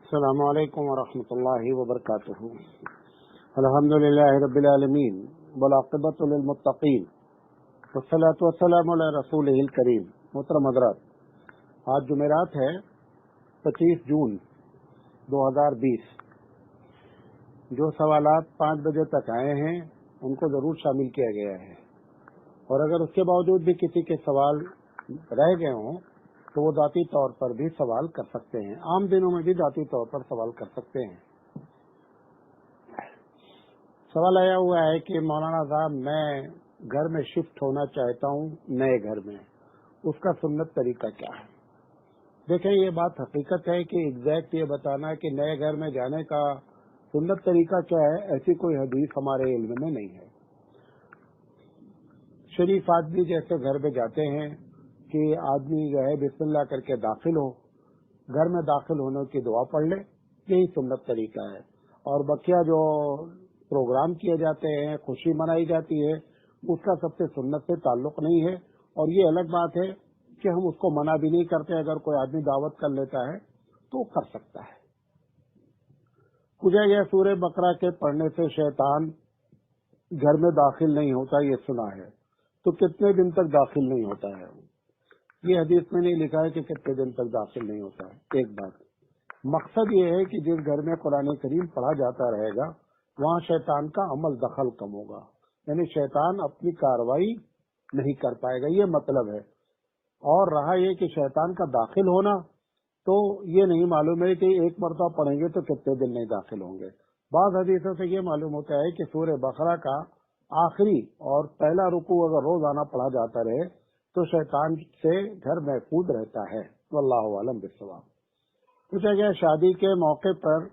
السلام علیکم ورحمۃ اللہ وبرکاتہ۔ الحمدللہ رب العالمین والعاقبۃ للمتقین والصلاۃ والسلام علی رسولہ الکریم۔ محترم حضرات، آج جمعرات ہے 25 جون 2020۔ جو سوالات 5 بجے تک آئے ہیں ان کو ضرور شامل کیا گیا ہے، اور اگر اس کے باوجود بھی کسی کے سوال رہ گئے ہوں تو وہ ذاتی طور پر بھی سوال کر سکتے ہیں، عام دنوں میں بھی ذاتی طور پر سوال کر سکتے ہیں۔ سوال آیا ہوا ہے کہ مولانا صاحب میں گھر میں شفٹ ہونا چاہتا ہوں نئے گھر میں، اس کا سنت طریقہ کیا ہے؟ دیکھیں، یہ بات حقیقت ہے کہ ایگزیکٹ یہ بتانا کہ نئے گھر میں جانے کا سنت طریقہ کیا ہے، ایسی کوئی حدیث ہمارے علم میں نہیں ہے۔ شریف آدمی جیسے گھر میں جاتے ہیں کہ آدمی جو ہے بسم اللہ کر کے داخل ہو، گھر میں داخل ہونے کی دعا پڑھ لے، یہی سنت طریقہ ہے۔ اور بقیہ جو پروگرام کیے جاتے ہیں، خوشی منائی جاتی ہے، اس کا سب سے سنت سے تعلق نہیں ہے، اور یہ الگ بات ہے کہ ہم اس کو منع بھی نہیں کرتے۔ اگر کوئی آدمی دعوت کر لیتا ہے تو کر سکتا ہے۔ پوچھا گیا سورہ بقرہ کے پڑھنے سے شیطان گھر میں داخل نہیں ہوتا، یہ سنا ہے، تو کتنے دن تک داخل نہیں ہوتا ہے؟ یہ حدیث میں نہیں لکھا ہے کہ کتنے دن تک داخل نہیں ہوتا ہے۔ ایک بات، مقصد یہ ہے کہ جس گھر میں قرآن کریم پڑھا جاتا رہے گا وہاں شیطان کا عمل دخل کم ہوگا، یعنی شیطان اپنی کاروائی نہیں کر پائے گا، یہ مطلب ہے۔ اور رہا یہ کہ شیطان کا داخل ہونا، تو یہ نہیں معلوم ہے کہ ایک مرتبہ پڑھیں گے تو کتنے دن نہیں داخل ہوں گے۔ بعض حدیثوں سے یہ معلوم ہوتا ہے کہ سورہ بقرہ کا آخری اور پہلا رکوع اگر روزانہ پڑھا جاتا رہے تو شیطان سے گھر محفوظ رہتا ہے۔ واللہ اعلم بالصواب۔ پوچھا گیا شادی کے موقع پر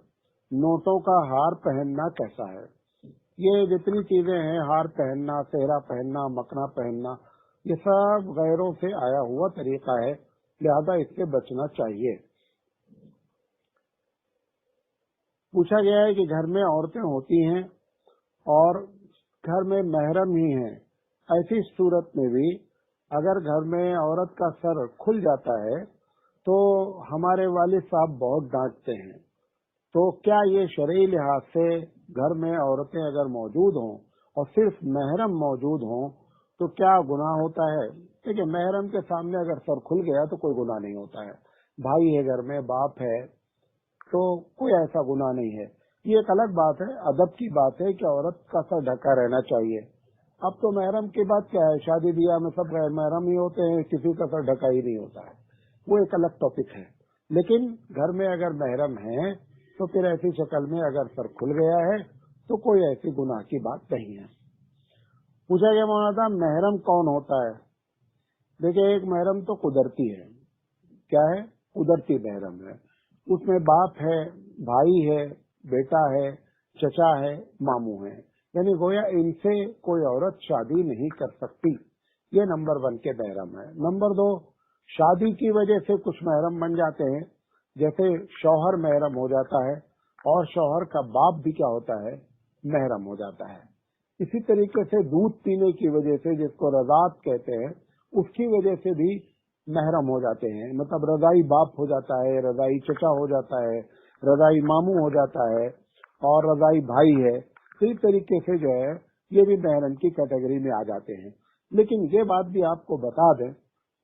نوٹوں کا ہار پہننا کیسا ہے؟ یہ جتنی چیزیں ہیں، ہار پہننا، سہرا پہننا، مکنا پہننا، یہ سب غیروں سے آیا ہوا طریقہ ہے، لہذا اس سے بچنا چاہیے۔ پوچھا گیا ہے کہ گھر میں عورتیں ہوتی ہیں اور گھر میں محرم ہی ہیں، ایسی صورت میں بھی اگر گھر میں عورت کا سر کھل جاتا ہے تو ہمارے والد صاحب بہت ڈانٹتے ہیں، تو کیا یہ شرعی لحاظ سے گھر میں عورتیں اگر موجود ہوں اور صرف محرم موجود ہوں تو کیا گناہ ہوتا ہے؟ دیکھیں، محرم کے سامنے اگر سر کھل گیا تو کوئی گناہ نہیں ہوتا ہے، بھائی ہے گھر میں، باپ ہے، تو کوئی ایسا گناہ نہیں ہے۔ یہ ایک الگ بات ہے، ادب کی بات ہے کہ عورت کا سر ڈھکا رہنا چاہیے۔ اب تو محرم کی بات کیا ہے، شادی بیاہ میں سب غیر محرم ہی ہوتے ہیں، کسی کا سر ڈھکا ہی نہیں ہوتا ہے، وہ ایک الگ ٹاپک ہے۔ لیکن گھر میں اگر محرم ہیں تو پھر ایسی شکل میں اگر سر کھل گیا ہے تو کوئی ایسی گناہ کی بات نہیں ہے۔ پوچھا گیا مولانا صاحب محرم کون ہوتا ہے؟ دیکھیں، ایک محرم تو قدرتی ہے۔ کیا ہے؟ قدرتی محرم ہے، اس میں باپ ہے، بھائی ہے، بیٹا ہے، چچا ہے، ماموں ہے، یعنی گویا ان سے کوئی عورت شادی نہیں کر سکتی۔ یہ نمبر 1 کے محرم ہے۔ نمبر 2، شادی کی وجہ سے کچھ محرم بن جاتے ہیں، جیسے شوہر محرم ہو جاتا ہے، اور شوہر کا باپ بھی کیا ہوتا ہے؟ محرم ہو جاتا ہے۔ اسی طریقے سے دودھ پینے کی وجہ سے، جس کو رضاعت کہتے ہیں، اس کی وجہ سے بھی محرم ہو جاتے ہیں، مطلب رضائی باپ ہو جاتا ہے، رضائی چچا ہو جاتا ہے، رضائی ماموں ہو جاتا ہے، اور رضائی بھائی ہے۔ اسی طریقے سے جو ہے یہ بھی محرم کی کیٹیگری میں آ جاتے ہیں۔ لیکن یہ بات بھی آپ کو بتا دیں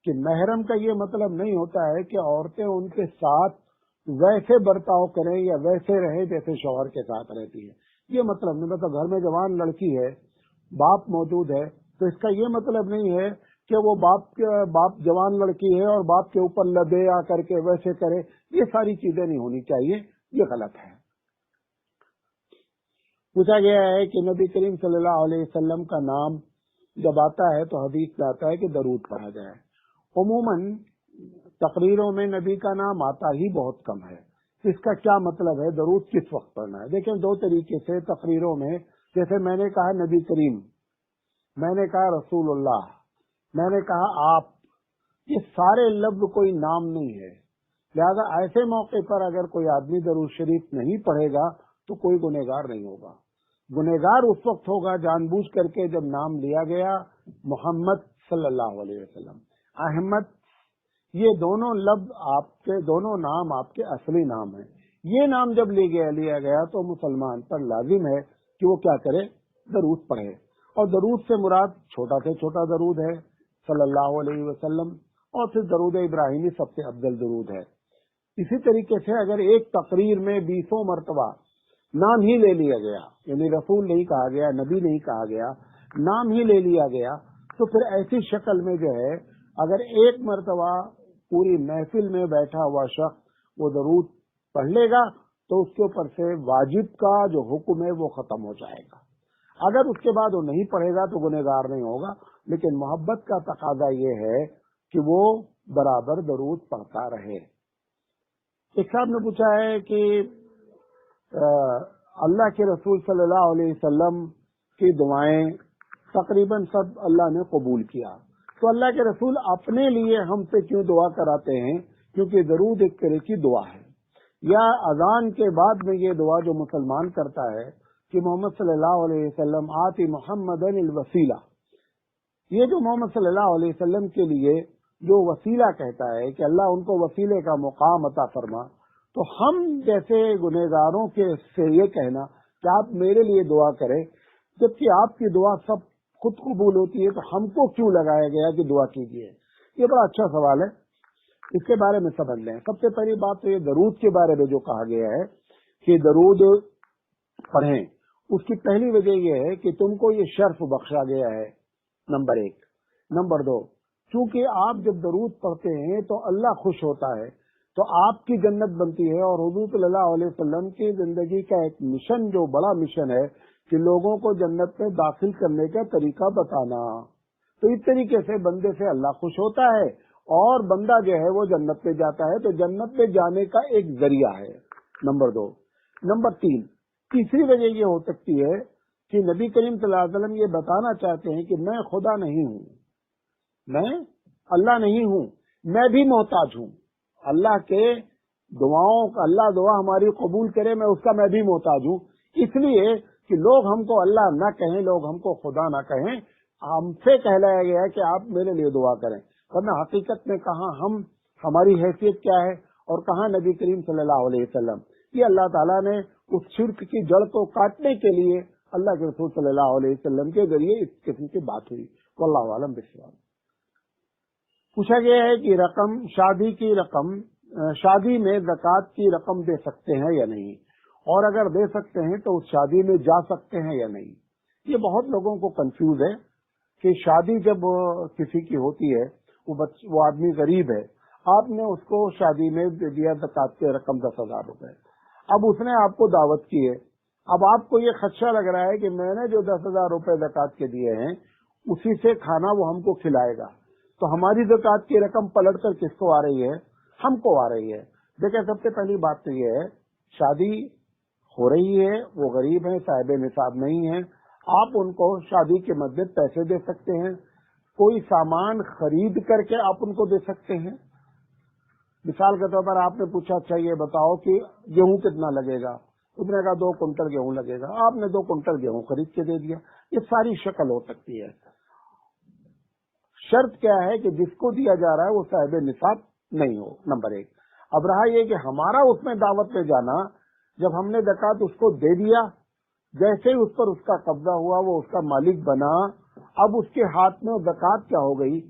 کہ محرم کا یہ مطلب نہیں ہوتا ہے کہ عورتیں ان کے ساتھ ویسے برتاؤ کریں یا ویسے رہیں جیسے شوہر کے ساتھ رہتی ہیں، یہ مطلب نہیں۔ مطلب گھر میں جوان لڑکی ہے، باپ موجود ہے، تو اس کا یہ مطلب نہیں ہے کہ وہ باپ جوان لڑکی ہے اور باپ کے اوپر لدے آ کر کے ویسے کرے، یہ ساری چیزیں نہیں ہونی چاہیے، یہ غلط ہے۔ پوچھا گیا ہے کہ نبی کریم صلی اللہ علیہ وسلم کا نام جب آتا ہے تو حدیث میں آتا ہے کہ درود پڑھا جائے۔ عموماً تقریروں میں نبی کا نام آتا ہی بہت کم ہے، اس کا کیا مطلب ہے؟ درود کس وقت پڑھنا ہے؟ دیکھیں، 2 طریقے سے تقریروں میں، جیسے میں نے کہا نبی کریم، میں نے کہا رسول اللہ، میں نے کہا آپ، یہ سارے لفظ کوئی نام نہیں ہے، لہذا ایسے موقع پر اگر کوئی آدمی درود شریف نہیں پڑھے گا تو کوئی گنہگار نہیں ہوگا۔ گنہگار اس وقت ہوگا جان بوجھ کر کے جب نام لیا گیا محمد صلی اللہ علیہ وسلم، احمد، یہ دونوں لفظ آپ کے، دونوں نام آپ کے اصلی نام ہیں، یہ نام جب لیا گیا تو مسلمان پر لازم ہے کہ وہ کیا کرے؟ درود پڑھے. اور درود سے مراد چھوٹا سے چھوٹا درود ہے صلی اللہ علیہ وسلم، اور پھر درود ابراہیمی سب سے افضل درود ہے. اسی طریقے سے اگر ایک تقریر میں 20 مرتبہ نام ہی لے لیا گیا، یعنی رسول نہیں کہا گیا، نبی نہیں کہا گیا، نام ہی لے لیا گیا، تو پھر ایسی شکل میں جو ہے اگر ایک مرتبہ پوری محفل میں بیٹھا ہوا شخص وہ درود پڑھ لے گا تو اس کے اوپر سے واجب کا جو حکم ہے وہ ختم ہو جائے گا. اگر اس کے بعد وہ نہیں پڑھے گا تو گنہگار نہیں ہوگا، لیکن محبت کا تقاضا یہ ہے کہ وہ برابر درود پڑھتا رہے. ایک صاحب نے پوچھا ہے کہ اللہ کے رسول صلی اللہ علیہ وسلم کی دعائیں تقریباً سب اللہ نے قبول کیا، تو اللہ کے رسول اپنے لیے ہم سے کیوں دعا کراتے ہیں؟ کیونکہ درود ایک طرح کی دعا ہے. یا اذان کے بعد میں یہ دعا جو مسلمان کرتا ہے کہ محمد صلی اللہ علیہ وسلم آتی محمد الوسیلہ، یہ جو محمد صلی اللہ علیہ وسلم کے لیے جو وسیلہ کہتا ہے کہ اللہ ان کو وسیلے کا مقام عطا فرما، تو ہم جیسے گنہگاروں کے سے یہ کہنا کہ آپ میرے لیے دعا کریں، جبکہ آپ کی دعا سب خود قبول ہوتی ہے، تو ہم کو کیوں لگایا گیا کہ دعا کیجیے؟ یہ بڑا اچھا سوال ہے، اس کے بارے میں سمجھ لیں. سب سے پہلی بات تو یہ درود کے بارے میں جو کہا گیا ہے کہ درود پڑھیں، اس کی پہلی وجہ یہ ہے کہ تم کو یہ شرف بخشا گیا ہے، نمبر 1. نمبر 2، چونکہ آپ جب درود پڑھتے ہیں تو اللہ خوش ہوتا ہے، تو آپ کی جنت بنتی ہے. اور حضور صلی اللہ علیہ وسلم کی زندگی کا ایک مشن، جو بڑا مشن ہے کہ لوگوں کو جنت میں داخل کرنے کا طریقہ بتانا، تو اس طریقے سے بندے سے اللہ خوش ہوتا ہے اور بندہ جو ہے وہ جنت پہ جاتا ہے، تو جنت پہ جانے کا ایک ذریعہ ہے. نمبر 2. نمبر 3، تیسری وجہ یہ ہو سکتی ہے کہ نبی کریم صلی اللہ علیہ وسلم یہ بتانا چاہتے ہیں کہ میں خدا نہیں ہوں، میں اللہ نہیں ہوں، میں بھی محتاج ہوں اللہ کے دعاؤں کا. اللہ دعا ہماری قبول کرے، میں بھی محتاج ہوں. اس لیے کہ لوگ ہم کو اللہ نہ کہیں، لوگ ہم کو خدا نہ کہیں، ہم سے کہلایا گیا ہے کہ آپ میرے لیے دعا کریں. ورنہ حقیقت میں کہاں ہماری حیثیت کیا ہے اور کہاں نبی کریم صلی اللہ علیہ وسلم. یہ اللہ تعالیٰ نے اس شرک کی جڑ کو کاٹنے کے لیے اللہ کے رسول صلی اللہ علیہ وسلم کے ذریعے اس قسم کی بات ہوئی. واللہ اعلم بالصواب. پوچھا گیا ہے کہ شادی میں زکوٰۃ کی رقم دے سکتے ہیں یا نہیں، اور اگر دے سکتے ہیں تو اس شادی میں جا سکتے ہیں یا نہیں. یہ بہت لوگوں کو کنفیوز ہے کہ شادی جب کسی کی ہوتی ہے، وہ آدمی غریب ہے، آپ نے اس کو شادی میں دے دیا زکوٰۃ کی رقم 10,000 روپے. اب اس نے آپ کو دعوت کی ہے، اب آپ کو یہ خدشہ لگ رہا ہے کہ میں نے جو 10,000 روپے زکوٰۃ کے دیے ہیں اسی سے کھانا وہ ہم کو کھلائے گا، تو ہماری زکوٰۃ کی رقم پلٹ کر کس کو آ رہی ہے؟ ہم کو آ رہی ہے. دیکھیں، سب سے پہلی بات تو یہ ہے، شادی ہو رہی ہے، وہ غریب ہیں، صاحب نصاب نہیں ہیں، آپ ان کو شادی کے مدد پیسے دے سکتے ہیں، کوئی سامان خرید کر کے آپ ان کو دے سکتے ہیں. مثال کے طور پر آپ نے پوچھا اچھا یہ بتاؤ کہ گیہوں کتنا لگے گا، اس نے کہا 2 کنٹل گیہوں لگے گا، آپ نے 2 کنٹل گیہوں خرید کے دے دیا. یہ ساری شکل ہو سکتی ہے. شرط کیا ہے کہ جس کو دیا جا رہا ہے وہ صاحب نصاب نہیں ہو، نمبر 1. اب رہا یہ کہ ہمارا اس میں دعوت پہ جانا، جب ہم نے زکوٰۃ اس کو دے دیا، جیسے ہی اس پر اس کا قبضہ ہوا، وہ اس کا مالک بنا، اب اس کے ہاتھ میں زکوٰۃ کیا ہو گئی؟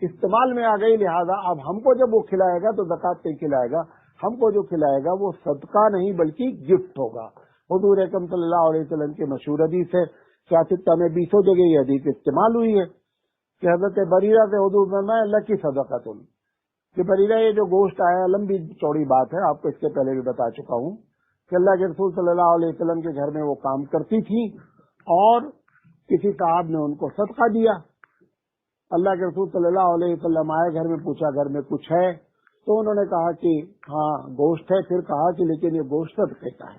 استعمال میں آ گئی. لہذا اب ہم کو جب وہ کھلائے گا تو زکوٰۃ نہیں کھلائے گا، ہم کو جو کھلائے گا وہ صدقہ نہیں بلکہ گفٹ ہوگا. حضور اکرم صلی اللہ علیہ وسلم کی مشہور حدیث ہے، سیاستہ میں 20 جگہ یہ حدیث استعمال ہوئی ہے کہ حضرت بریرہ سے حضور میں اللہ کی صدقہ تم کہ بریرہ، یہ جو گوشت آیا، لمبی چوڑی بات ہے، آپ کو اس کے پہلے بھی بتا چکا ہوں کہ اللہ کے رسول صلی اللہ علیہ وسلم کے گھر میں وہ کام کرتی تھی اور کسی صاحب نے ان کو صدقہ دیا. اللہ کے رسول صلی اللہ علیہ وسلم آئے گھر میں، پوچھا گھر میں کچھ ہے؟ تو انہوں نے کہا کہ ہاں گوشت ہے. پھر کہا کہ لیکن یہ گوشت صدقے کا ہے.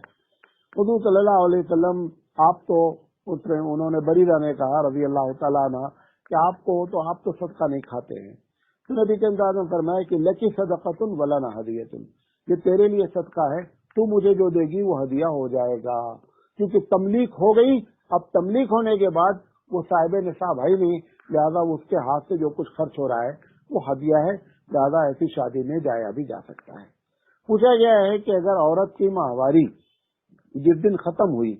حضور صلی اللہ علیہ وسلم آپ تو انہوں نے بریرہ نے کہا رضی اللہ تعالیٰ عنہ کہ آپ تو صدقہ نہیں کھاتے ہیں. تو نبی کے انداز میں فرمایا کہ لکی صدقۃ ولنا ہدیۃ، یہ تیرے لیے صدقہ ہے، تو مجھے جو دے گی وہ ہدیہ ہو جائے گا. کیونکہ تملیک ہو گئی، اب تملیک ہونے کے بعد وہ صاحب نصاب ہے نہیں، لہذا اس کے ہاتھ سے جو کچھ خرچ ہو رہا ہے وہ ہدیہ ہے، لہذا ایسی شادی میں جایا بھی جا سکتا ہے. پوچھا گیا ہے کہ اگر عورت کی ماہواری جس دن ختم ہوئی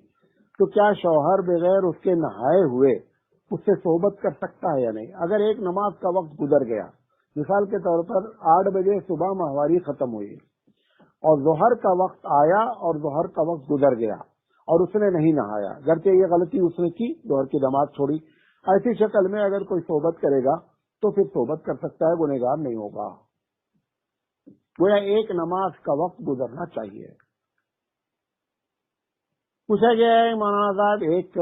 تو کیا شوہر بغیر اس کے نہائے ہوئے اس سے صحبت کر سکتا ہے یا نہیں؟ اگر ایک نماز کا وقت گزر گیا، مثال کے طور پر 8 بجے صبح ماہواری ختم ہوئی اور ظہر کا وقت آیا اور ظہر کا وقت گزر گیا اور اس نے نہیں نہایا، گرچہ یہ غلطی اس نے کی، ظہر کی نماز چھوڑی، ایسی شکل میں اگر کوئی صحبت کرے گا تو پھر صحبت کر سکتا ہے، گنہگار نہیں ہوگا۔ گویا ایک نماز کا وقت گزرنا چاہیے۔ پوچھا گیا ہے مولانا صاحب، ایک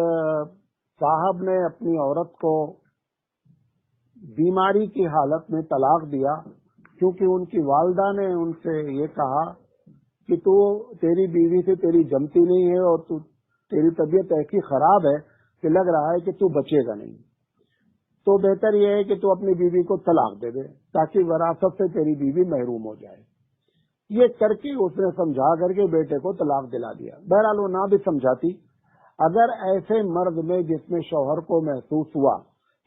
صاحب نے اپنی عورت کو بیماری کی حالت میں طلاق دیا کیونکہ ان کی والدہ نے ان سے یہ کہا کہ تیری بیوی سے تیری جمتی نہیں ہے اور تیری طبیعت ایسی خراب ہے کہ لگ رہا ہے کہ تو بچے گا نہیں، تو بہتر یہ ہے کہ تو اپنی بیوی کو طلاق دے دے تاکہ وراثت سے تیری بیوی محروم ہو جائے۔ یہ کر کے اس نے سمجھا کر کے بیٹے کو طلاق دلا دیا۔ بہرحال وہ نہ بھی سمجھاتی، اگر ایسے مرد میں جس میں شوہر کو محسوس ہوا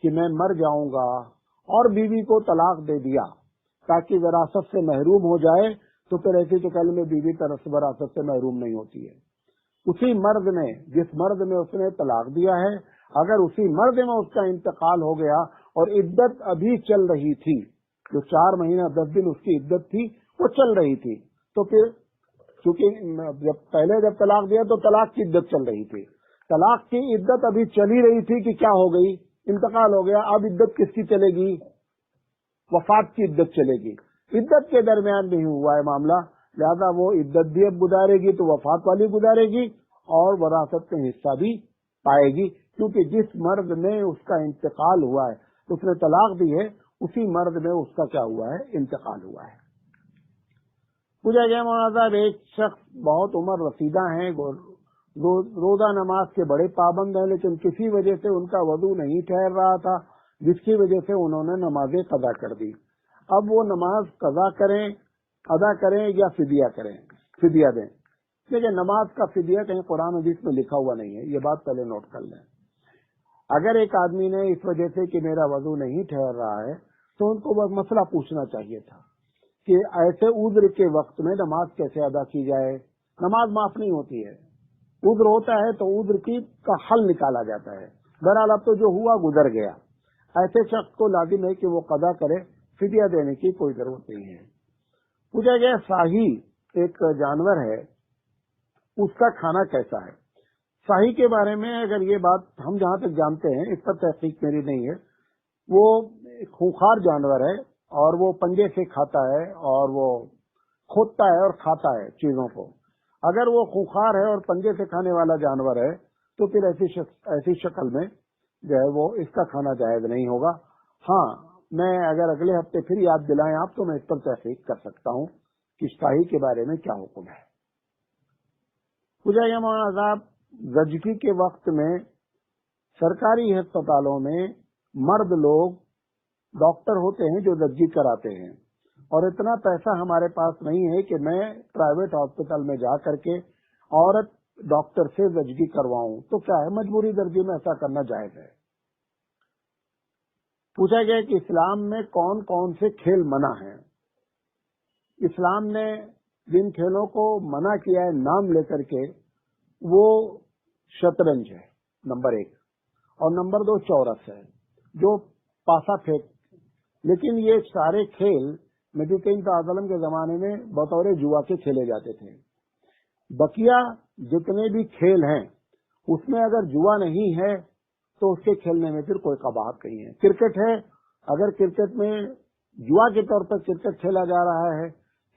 کہ میں مر جاؤں گا اور بیوی کو طلاق دے دیا تاکہ وراثت سے محروم ہو جائے، تو پھر ایسی شکل میں بیوی وراثت سے محروم نہیں ہوتی ہے۔ اسی مرد نے جس مرد میں اس نے طلاق دیا ہے، اگر اسی مرد میں اس کا انتقال ہو گیا اور عدت ابھی چل رہی تھی، جو 4 مہینہ 10 دن اس کی عدت تھی وہ چل رہی تھی، تو پھر چونکہ جب طلاق دیا تو طلاق کی عدت چل رہی تھی، طلاق کی عدت ابھی چلی رہی تھی کہ کیا ہو گئی، انتقال ہو گیا، اب عدت کس کی چلے گی؟ وفات کی عدت چلے گی۔ عدت کے درمیان نہیں ہوا ہے معاملہ، لہذا وہ عدت بھی اب گزارے گی تو وفات والی گزارے گی اور وراثت میں حصہ بھی پائے گی، کیونکہ جس مرد میں اس کا انتقال ہوا ہے، اس نے طلاق دی ہے، اسی مرد میں اس کا کیا ہوا ہے؟ انتقال ہوا ہے۔ پوچھا گیا مولانا صاحب، ایک شخص بہت عمر رسیدہ ہیں، روزہ نماز کے بڑے پابند ہیں، لیکن کسی وجہ سے ان کا وضو نہیں ٹھہر رہا تھا، جس کی وجہ سے انہوں نے نمازیں قضا کر دی۔ اب وہ نماز قضا کریں، ادا کریں یا فدیہ دیں؟ دیکھیں، نماز کا فدیہ کہیں قرآن حدیث میں لکھا ہوا نہیں ہے، یہ بات پہلے نوٹ کر لیں۔ اگر ایک آدمی نے اس وجہ سے کہ میرا وضو نہیں ٹھہر رہا ہے تو ان کو بس مسئلہ پوچھنا چاہیے تھا کہ ایسے عذر کے وقت میں نماز کیسے ادا کی جائے۔ نماز معاف نہیں ہوتی ہے، عذر ہوتا ہے تو عذر کا حل نکالا جاتا ہے۔ بہرحال اب تو جو ہوا گزر گیا، ایسے شخص کو لازم ہے کہ وہ قضا کرے، فدیہ دینے کی کوئی ضرورت نہیں ہے۔ پوچھا گیا ساہی ایک جانور ہے، اس کا کھانا کیسا ہے؟ ساہی کے بارے میں اگر یہ بات ہم جہاں تک جانتے ہیں، اس پر تحقیق میری نہیں ہے، وہ خونخوار جانور ہے اور وہ پنجے سے کھاتا ہے اور وہ کھودتا ہے اور کھاتا ہے چیزوں کو۔ اگر وہ خونخوار ہے اور پنجے سے کھانے والا جانور ہے تو پھر ایسی شکل میں جو ہے وہ اس کا کھانا جائز نہیں ہوگا۔ ہاں، میں اگر اگلے ہفتے پھر یاد دلائیں آپ تو میں اس پر تحقیق کر سکتا ہوں کہ شاہی کے بارے میں کیا حکم ہے۔ پوچھا گیا مولانا صاحب، زچگی کے وقت میں سرکاری ہسپتالوں میں مرد لوگ ڈاکٹر ہوتے ہیں جو زچگی کراتے ہیں، اور اتنا پیسہ ہمارے پاس نہیں ہے کہ میں پرائیویٹ ہاسپٹل میں جا کر کے عورت ڈاکٹر سے زچگی کرواؤں، تو کیا ہے مجبوری درجے میں ایسا کرنا جائز ہے؟ پوچھا گیا کہ اسلام میں کون کون سے کھیل منع ہیں؟ اسلام نے جن کھیلوں کو منع کیا ہے نام لے کر کے، وہ شطرنج ہے نمبر 1، اور نمبر 2 چورس ہے جو پاسا پھینک۔ لیکن یہ سارے کھیل نبی کریم صلی اللہ علیہ وسلم کے زمانے میں بطور جوا کے کھیلے جاتے تھے۔ بقیہ جتنے بھی کھیل ہیں اس میں اگر جوا نہیں ہے تو اس کے کھیلنے میں پھر کوئی قباحت نہیں ہے۔ کرکٹ ہے، اگر کرکٹ میں جوا کے طور پر کرکٹ کھیلا جا رہا ہے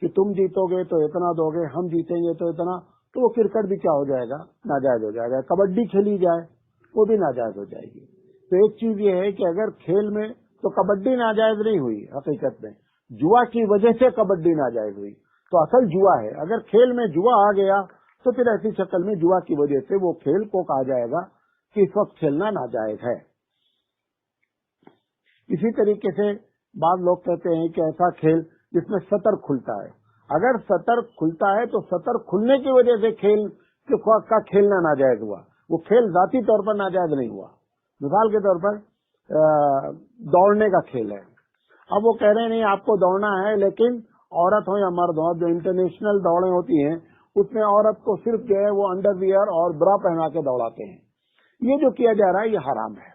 کہ تم جیتو گے تو اتنا دو گے، ہم جیتیں گے تو اتنا، تو وہ کرکٹ بھی کیا ہو جائے گا؟ ناجائز ہو جائے گا۔ کبڈی کھیلی جائے وہ بھی ناجائز ہو جائے گی۔ تو ایک چیز یہ ہے کہ اگر کھیل میں تو کبڈی ناجائز نہیں ہوئی، حقیقت میں جوا کی وجہ سے کبڈی ناجائز ہوئی، تو اصل جوا ہے۔ اگر کھیل میں جوا آ گیا تو پھر ایسی شکل میں جوا کی وجہ سے وہ کھیل کو کہا جائے گا کہ اس وقت کھیلنا ناجائز ہے۔ اسی طریقے سے بعض لوگ کہتے ہیں کہ ایسا کھیل جس میں سطر کھلتا ہے، اگر سطر کھلتا ہے تو سطر کھلنے کی وجہ سے کھیل کا کھیلنا ناجائز ہوا، وہ کھیل ذاتی طور پر ناجائز نہیں ہوا۔ مثال کے طور پر دوڑنے کا کھیل ہے، اب وہ کہہ رہے ہیں نہیں آپ کو دوڑنا ہے لیکن عورت ہو یا مرد ہو، جو انٹرنیشنل دوڑیں ہوتی ہیں اس میں عورت کو صرف جو ہے وہ انڈر ویئر اور برا پہنا کے دوڑاتے ہیں۔ یہ جو کیا جا رہا ہے یہ حرام ہے۔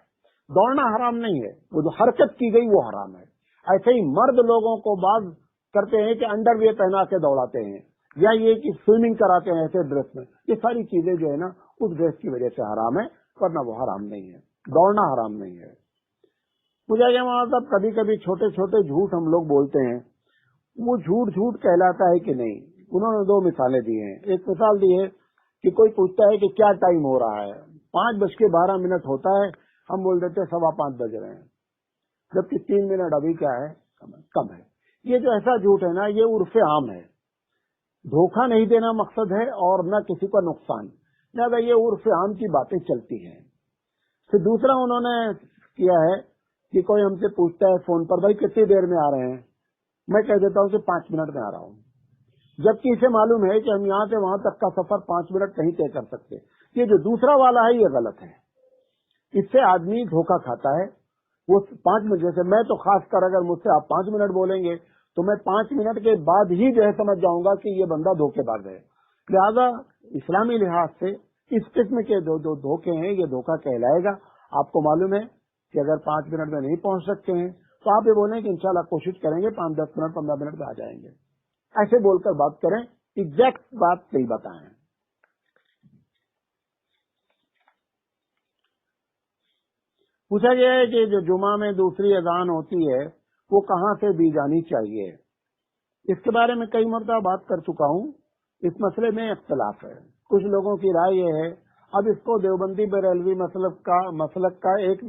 دوڑنا حرام نہیں ہے، وہ جو حرکت کی گئی وہ حرام ہے۔ ایسے ہی مرد لوگوں کو بعض کرتے ہیں کہ انڈر ویئر پہنا کے دوڑاتے ہیں، یا یہ کہ سوئمنگ کراتے ہیں ایسے ڈریس میں۔ یہ ساری چیزیں جو ہے نا اس ڈریس کی وجہ سے حرام ہے، ورنہ وہ حرام نہیں ہے، دوڑنا حرام نہیں ہے۔ مجھے یہ مطلب کبھی کبھی چھوٹے چھوٹے جھوٹ ہم لوگ بولتے ہیں، وہ جھوٹ کہلاتا ہے کہ نہیں؟ انہوں نے 2 مثالیں دی ہیں۔ ایک مثال دی ہے کہ کوئی پوچھتا ہے کہ کیا ٹائم ہو رہا ہے، 5:12 ہوتا ہے، ہم بول دیتے 5:15 بج رہے ہیں، جبکہ 3 منٹ ابھی کیا ہے کم ہے۔ یہ جو ایسا جھوٹ ہے نا یہ عرف عام ہے، دھوکہ نہیں دینا مقصد ہے اور نہ کسی کا نقصان، لہٰذا یہ عرف عام کی باتیں چلتی ہیں۔ پھر دوسرا انہوں نے کیا ہے کہ کوئی ہم سے پوچھتا ہے فون پر بھائی کتنی دیر میں آ رہے ہیں، میں کہہ دیتا ہوں کہ 5 منٹ میں آ رہا ہوں، جبکہ اسے معلوم ہے کہ ہم یہاں سے وہاں تک کا سفر 5 منٹ نہیں طے کر سکتے۔ یہ جو دوسرا والا ہے یہ غلط ہے، اس سے آدمی دھوکہ کھاتا ہے۔ وہ 5 منٹ، جیسے میں تو خاص کر اگر مجھ سے آپ 5 منٹ بولیں گے تو میں 5 منٹ کے بعد ہی جو ہے سمجھ جاؤں گا کہ یہ بندہ دھوکے باز ہے۔ لہذا اسلامی لحاظ سے اس قسم کے جو دھوکے ہیں یہ دھوکہ کہلائے گا۔ آپ کو معلوم ہے کہ اگر 5 منٹ میں نہیں پہنچ سکتے ہیں تو آپ یہ بولیں کہ انشاءاللہ کوشش کریں گے 5-10 منٹ 15 منٹ میں آ جائیں گے، ایسے بول کر بات کریں، ایگزیکٹ بات نہیں بتائیں۔ پوچھا گیا ہے کہ جو جمعہ میں دوسری اذان ہوتی ہے وہ کہاں سے دی جانی چاہیے؟ اس کے بارے میں کئی مرتبہ بات کر چکا ہوں۔ اس مسئلے میں اختلاف ہے، کچھ لوگوں کی رائے یہ ہے، اب اس کو دیوبندی بریلوی مسلک کا ایک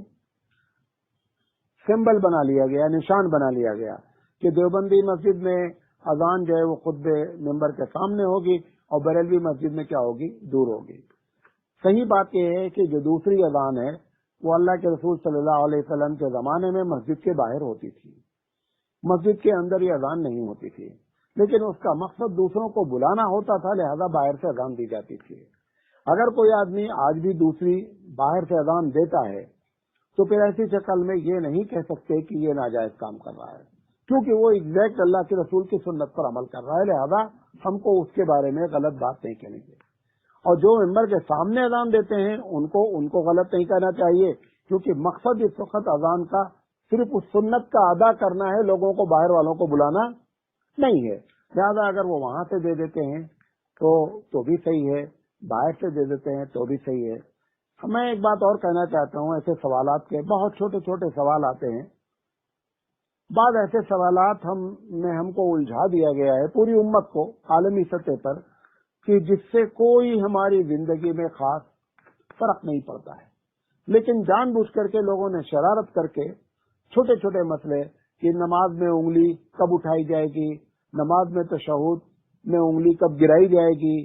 سمبل بنا لیا گیا، نشان بنا لیا گیا کہ دیوبندی مسجد میں اذان جو ہے وہ خود ممبر کے سامنے ہوگی اور بریلوی مسجد میں کیا ہوگی، دور ہوگی۔ صحیح بات یہ ہے کہ جو دوسری اذان ہے وہ اللہ کے رسول صلی اللہ علیہ وسلم کے زمانے میں مسجد کے باہر ہوتی تھی، مسجد کے اندر یہ اذان نہیں ہوتی تھی، لیکن اس کا مقصد دوسروں کو بلانا ہوتا تھا، لہذا باہر سے اذان دی جاتی تھی۔ اگر کوئی آدمی آج بھی دوسری باہر سے اذان دیتا ہے تو پھر ایسی شکل میں یہ نہیں کہہ سکتے کہ یہ ناجائز کام کر رہا ہے، کیونکہ وہ ایگزیکٹ اللہ کے رسول کی سنت پر عمل کر رہا ہے، لہذا ہم کو اس کے بارے میں غلط بات نہیں کہنی چاہیے۔ اور جو ممبر کے سامنے اذان دیتے ہیں ان کو غلط نہیں کہنا چاہیے، کیونکہ مقصد اس وقت اذان کا صرف اس سنت کا ادا کرنا ہے، لوگوں کو باہر والوں کو بلانا نہیں ہے۔ لہذا اگر وہ وہاں سے دے دیتے ہیں تو بھی صحیح ہے، باہر سے دے دیتے ہیں تو بھی صحیح ہے۔ میں ایک بات اور کہنا چاہتا ہوں، ایسے سوالات کے بہت چھوٹے چھوٹے سوال آتے ہیں، بعض ایسے سوالات ہم کو الجھا دیا گیا ہے پوری امت کو عالمی سطح پر کہ جس سے کوئی ہماری زندگی میں خاص فرق نہیں پڑتا ہے، لیکن جان بوجھ کر کے لوگوں نے شرارت کر کے چھوٹے چھوٹے مسئلے کہ نماز میں انگلی کب اٹھائی جائے گی، نماز میں تشہد میں انگلی کب گرائی جائے گی،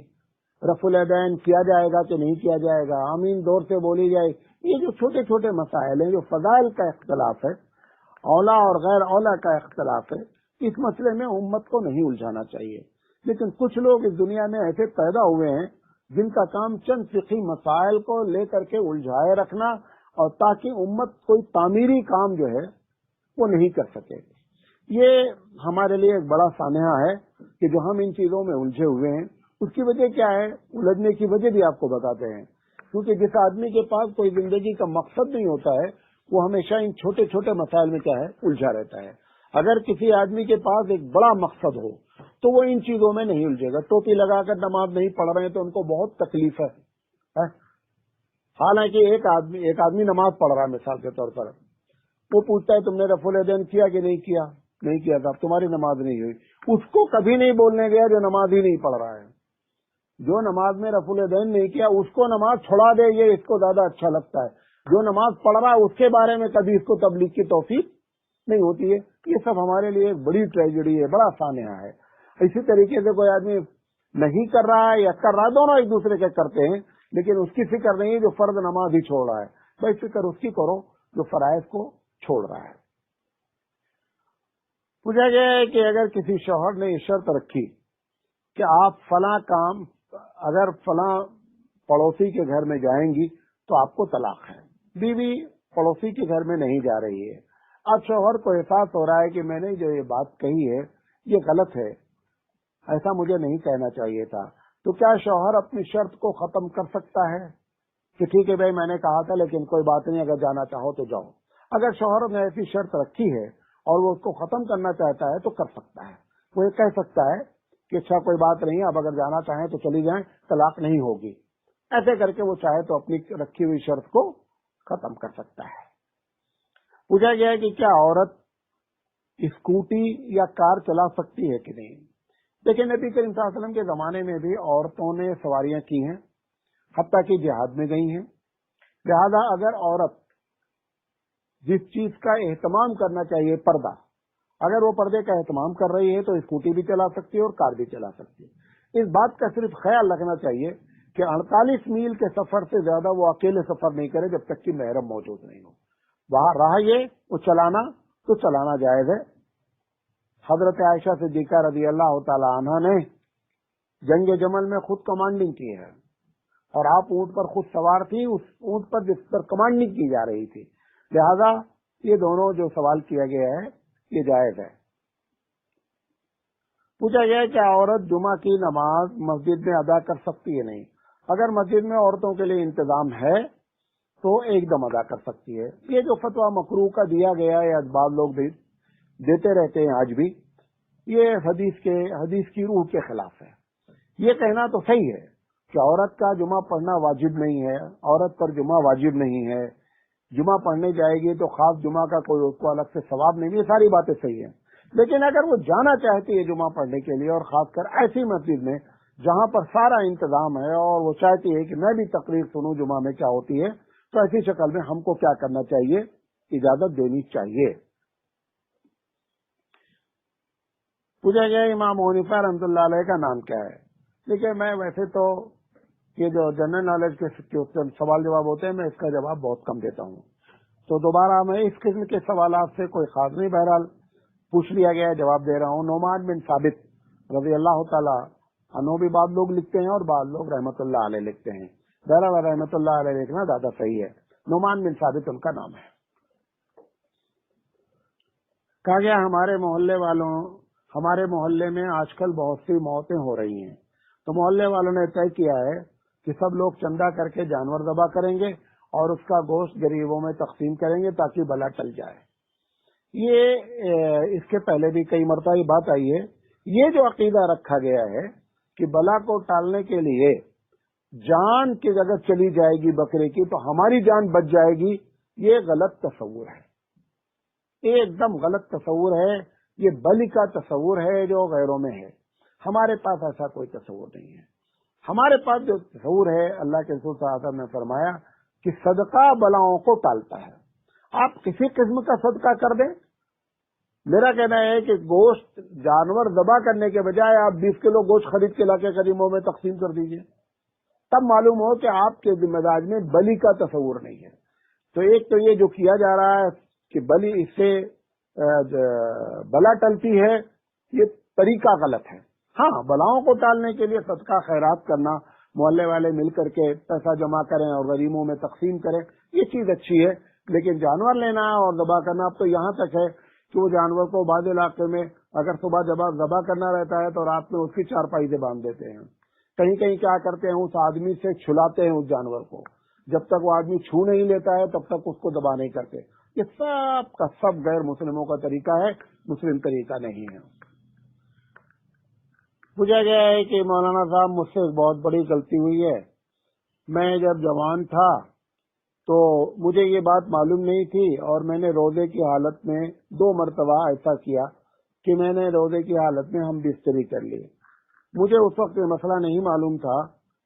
رفع الیدین کیا جائے گا کہ نہیں کیا جائے گا، آمین دور سے بولی جائے، یہ جو چھوٹے چھوٹے مسائل ہیں، جو فضائل کا اختلاف ہے، اولا اور غیر اولا کا اختلاف ہے، اس مسئلے میں امت کو نہیں الجھانا چاہیے۔ لیکن کچھ لوگ اس دنیا میں ایسے پیدا ہوئے ہیں جن کا کام چند فقہی مسائل کو لے کر کے الجھائے رکھنا، اور تاکہ امت کوئی تعمیری کام جو ہے وہ نہیں کر سکے۔ یہ ہمارے لیے ایک بڑا سانحہ ہے کہ جو ہم ان چیزوں میں الجھے ہوئے ہیں۔ اس کی وجہ کیا ہے؟ الجھنے کی وجہ بھی آپ کو بتاتے ہیں، کیونکہ جس آدمی کے پاس کوئی زندگی کا مقصد نہیں ہوتا ہے وہ ہمیشہ ان چھوٹے چھوٹے مسائل میں کیا ہے، الجھا رہتا ہے۔ اگر کسی آدمی کے پاس ایک بڑا مقصد ہو تو وہ ان چیزوں میں نہیں الجھے گا۔ ٹوپی لگا کر نماز نہیں پڑھ رہے ہیں تو ان کو بہت تکلیف ہے، حالانکہ ایک آدمی نماز پڑھ رہا ہے، مثال کے طور پر وہ پوچھتا ہے تم نے رفع الیدین کیا کہ نہیں کیا؟ نہیں کیا تھا، تمہاری نماز نہیں ہوئی۔ اس کو کبھی نہیں بولنے گیا جو نماز ہی نہیں پڑھ رہا ہے، جو نماز میں رفع الیدین نہیں کیا اس کو نماز چھوڑا دے، یہ اس کو زیادہ اچھا لگتا ہے۔ جو نماز پڑھ رہا ہے اس کے بارے میں کبھی اس کو تبلیغ کی توفیق نہیں ہوتی ہے۔ یہ سب ہمارے لیے ایک بڑی ٹریجڈی ہے، بڑا سانحہ ہے۔ اسی طریقے سے کوئی آدمی نہیں کر رہا ہے یا کر رہا ہے، دونوں ایک دوسرے کے کرتے ہیں، لیکن اس کی فکر نہیں ہے جو فرض نماز ہی چھوڑ رہا ہے، بھائی فکر اس کی کرو جو فرائض کو چھوڑ رہا ہے۔ پوچھا گیا ہے کہ اگر کسی شوہر نے یہ شرط رکھی کہ آپ فلاں کام اگر فلاں پڑوسی کے گھر میں جائیں گی تو آپ کو طلاق ہے، بیوی پڑوسی کے گھر میں نہیں جا رہی ہے، اب شوہر کو احساس ہو رہا ہے کہ میں نے جو یہ بات کہی ہے یہ غلط ہے، ایسا مجھے نہیں کہنا چاہیے تھا. تو کیا شوہر اپنی شرط کو ختم کر سکتا ہے کہ ٹھیک ہے بھائی میں نے کہا تھا لیکن کوئی بات نہیں، اگر جانا چاہو تو جاؤ؟ اگر شوہر نے ایسی شرط رکھی ہے اور وہ اس کو ختم کرنا چاہتا ہے تو کر سکتا ہے. وہ یہ کہہ سکتا ہے کہ اچھا کوئی بات نہیں، اب اگر جانا چاہیں تو چلی جائیں، طلاق نہیں ہوگی. ایسے کر کے وہ چاہے تو اپنی رکھی ہوئی شرط کو ختم کر سکتا ہے. پوچھا گیا ہے کہ کیا عورت اسکوٹی یا کار چلا سکتی ہے کہ نہیں. دیکھیں نبی کریم صلی اللہ علیہ وسلم کے زمانے میں بھی عورتوں نے سواریاں کی ہیں، حتیٰ کہ جہاد میں گئی ہیں. لہذا اگر عورت جس چیز کا اہتمام کرنا چاہیے، پردہ، اگر وہ پردے کا اہتمام کر رہی ہے تو اسکوٹی بھی چلا سکتی ہے اور کار بھی چلا سکتی ہے. اس بات کا صرف خیال رکھنا چاہیے کہ 48 میل کے سفر سے زیادہ وہ اکیلے سفر نہیں کرے جب تک کہ محرم موجود نہیں ہو. وہاں رہا یہ وہ چلانا جائز ہے. حضرت عائشہ صدیقہ رضی اللہ تعالی عنہ نے جنگ جمل میں خود کمانڈنگ کی ہے اور آپ اونٹ پر خود سوار تھی، اس اونٹ پر جس پر کمانڈنگ کی جا رہی تھی. لہذا یہ دونوں جو سوال کیا گیا ہے یہ جائز ہے. پوچھا گیا ہے کہ عورت جمعہ کی نماز مسجد میں ادا کر سکتی ہے نہیں. اگر مسجد میں عورتوں کے لیے انتظام ہے تو ایک دم ادا کر سکتی ہے. یہ جو فتویٰ مکروہ کا دیا گیا ہے، بعض لوگ بھی دیتے رہتے ہیں آج بھی، یہ حدیث کی روح کے خلاف ہے. یہ کہنا تو صحیح ہے کہ عورت کا جمعہ پڑھنا واجب نہیں ہے، عورت پر جمعہ واجب نہیں ہے، جمعہ پڑھنے جائے گی تو خاص جمعہ کا کوئی اس کو الگ سے ثواب نہیں. یہ ساری باتیں صحیح ہیں، لیکن اگر وہ جانا چاہتی ہے جمعہ پڑھنے کے لیے اور خاص کر ایسی مسجد میں جہاں پر سارا انتظام ہے اور وہ چاہتی ہے کہ میں بھی تقریر سنوں جمعہ میں کیا ہوتی ہے، تو ایسی شکل میں ہم کو کیا کرنا چاہیے؟ اجازت دینی چاہیے. پوچھا گیا امام حنیفہ رحمۃ اللہ علیہ کا نام کیا ہے. دیکھیے میں ویسے تو یہ جو جنرل نالج کے سوال جواب ہوتے ہیں میں اس کا جواب بہت کم دیتا ہوں، تو دوبارہ میں اس قسم کے سوالات سے کوئی خاص نہیں، بہرحال پوچھ لیا گیا ہے جواب دے رہا ہوں. نعمان بن ثابت رضی اللہ تعالی عنہ بھی بعض لوگ لکھتے ہیں اور بعض لوگ رحمۃ اللہ علیہ لکھتے ہیں. بہرحال رحمۃ اللہ علیہ لکھنا زیادہ صحیح ہے. نعمان بن ثابت ان کا نام ہے. کہا گیا ہمارے محلے میں آج کل بہت سی موتیں ہو رہی ہیں، تو محلے والوں نے طے کیا ہے کہ سب لوگ چندہ کر کے جانور ذبح کریں گے اور اس کا گوشت غریبوں میں تقسیم کریں گے تاکہ بلا ٹل جائے. یہ اس کے پہلے بھی کئی مرتبہ یہ بات آئی ہے. یہ جو عقیدہ رکھا گیا ہے کہ بلا کو ٹالنے کے لیے جان کی جگہ چلی جائے گی بکرے کی تو ہماری جان بچ جائے گی، یہ غلط تصور ہے، ایک دم غلط تصور ہے. یہ بلی کا تصور ہے جو غیروں میں ہے. ہمارے پاس ایسا کوئی تصور نہیں ہے. ہمارے پاس جو تصور ہے، اللہ کے رسول صلی اللہ علیہ وسلم نے فرمایا کہ صدقہ بلاؤں کو ٹالتا ہے. آپ کسی قسم کا صدقہ کر دیں. میرا کہنا ہے کہ گوشت جانور ذبح کرنے کے بجائے آپ 20 کلو گوشت خرید کے لا کے غریبوں میں تقسیم کر دیجئے، تب معلوم ہو کہ آپ کے مزاج میں بلی کا تصور نہیں ہے. تو ایک تو یہ جو کیا جا رہا ہے کہ بلی اس سے بلا ٹلتی ہے، یہ طریقہ غلط ہے. ہاں بلاؤں کو ٹالنے کے لیے صدقہ خیرات کرنا، محلے والے مل کر کے پیسہ جمع کریں اور غریبوں میں تقسیم کریں، یہ چیز اچھی ہے. لیکن جانور لینا اور ذبح کرنا، اب تو یہاں تک ہے کہ وہ جانور کو بعض علاقے میں اگر صبح ذبح کرنا رہتا ہے تو رات میں اس کی چارپائی سے باندھ دیتے ہیں. کہیں کہیں کیا کرتے ہیں، اس آدمی سے چھلاتے ہیں اس جانور کو، جب تک وہ آدمی چھو نہیں لیتا ہے تب تک اس کو ذبح نہیں کرتے. یہ سب کا سب غیر مسلموں کا طریقہ ہے، مسلم طریقہ نہیں ہے. پوچھا گیا ہے کہ مولانا صاحب مجھ سے ایک بہت بڑی غلطی ہوئی ہے. میں جب جوان تھا تو مجھے یہ بات معلوم نہیں تھی اور میں نے روزے کی حالت میں 2 مرتبہ ایسا کیا کہ میں نے روزے کی حالت میں ہم بستری کر لی. مجھے اس وقت یہ مسئلہ نہیں معلوم تھا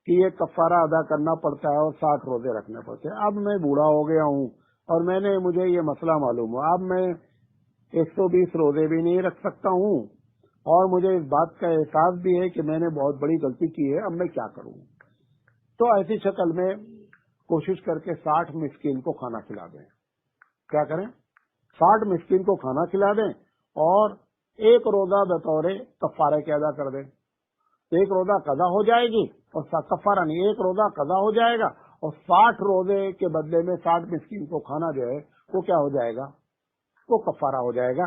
کہ یہ کفارہ ادا کرنا پڑتا ہے اور 60 روزے رکھنے پڑتے ہیں. اب میں بوڑھا ہو گیا ہوں اور مجھے یہ مسئلہ معلوم ہوا. اب میں 120 روزے بھی نہیں رکھ سکتا ہوں اور مجھے اس بات کا احساس بھی ہے کہ میں نے بہت بڑی غلطی کی ہے. اب میں کیا کروں؟ تو ایسی شکل میں کوشش کر کے 60 مسکین کو کھانا کھلا دیں. کیا کریں؟ 60 مسکین کو کھانا کھلا دیں اور 1 روزہ بطور کفارے کے ادا کر دیں. 1 روزہ قضا ہو جائے گی اور کفارہ نہیں، 1 روزہ قضا ہو جائے گا اور 60 روزے کے بدلے میں 60 مسکین کو کھانا جو ہے وہ کیا ہو جائے گا؟ وہ کفارہ ہو جائے گا.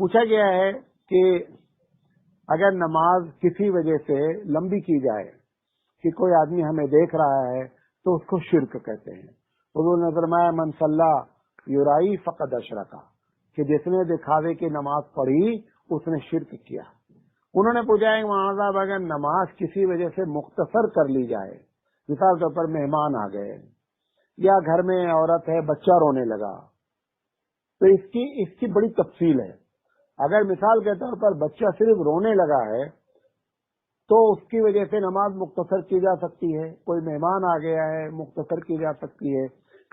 پوچھا گیا ہے کہ اگر نماز کسی وجہ سے لمبی کی جائے کہ کوئی آدمی ہمیں دیکھ رہا ہے تو اس کو شرک کہتے ہیں. حضور نے فرمایا من صلی یرائی فقد اشرکا، کہ جس نے دکھاوے کی نماز پڑھی اس نے شرک کیا. انہوں نے پوچھا ہے مولانا صاحب اگر نماز کسی وجہ سے مختصر کر لی جائے، مثال کے طور پر مہمان آ گئے یا گھر میں عورت ہے بچہ رونے لگا، تو اس کی بڑی تفصیل ہے. اگر مثال کے طور پر بچہ صرف رونے لگا ہے تو اس کی وجہ سے نماز مختصر کی جا سکتی ہے. کوئی مہمان آ گیا ہے مختصر کی جا سکتی ہے.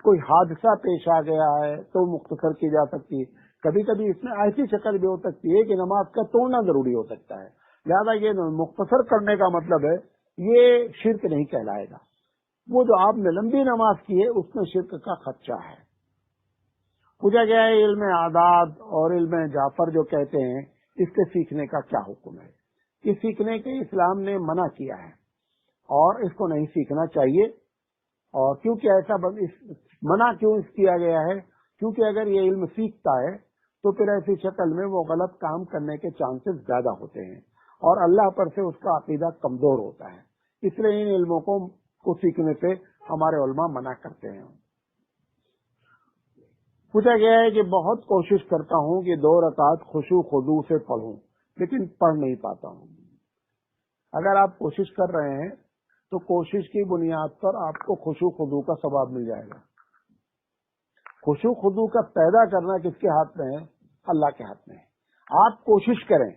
کوئی حادثہ پیش آ گیا ہے تو مختصر کی جا سکتی ہے. کبھی کبھی اس میں ایسی شکل بھی ہو سکتی ہے کہ نماز کا توڑنا ضروری ہو سکتا ہے. لہٰذا یہ مختصر کرنے کا مطلب ہے یہ شرک نہیں کہلائے گا. وہ جو آپ نے لمبی نماز کی ہے اس میں شرک کا خدشہ ہے. پوچھا گیا ہے علم اعداد اور علم جعفر جو کہتے ہیں اس کے سیکھنے کا کیا حکم ہے. اس سیکھنے کے اسلام نے منع کیا ہے اور اس کو نہیں سیکھنا چاہیے. اور کیونکہ ایسا منع کیوں اس کیا گیا ہے؟ کیونکہ اگر یہ علم سیکھتا ہے تو پھر ایسی شکل میں وہ غلط کام کرنے کے چانسز زیادہ ہوتے ہیں اور اللہ پر سے اس کا عقیدہ کمزور ہوتا ہے. اس لیے ان علموں کو سیکھنے سے ہمارے علماء منع کرتے ہیں. پوچھا گیا ہے کہ بہت کوشش کرتا ہوں کہ 2 رکعت خشوع خضوع سے پڑھوں لیکن پڑھ نہیں پاتا ہوں. اگر آپ کوشش کر رہے ہیں تو کوشش کی بنیاد پر آپ کو خشوع خضوع کا ثواب مل جائے گا. خشوع خضوع کا پیدا کرنا کس کے ہاتھ میں ہے؟ اللہ کے ہاتھ میں ہے. آپ کوشش کریں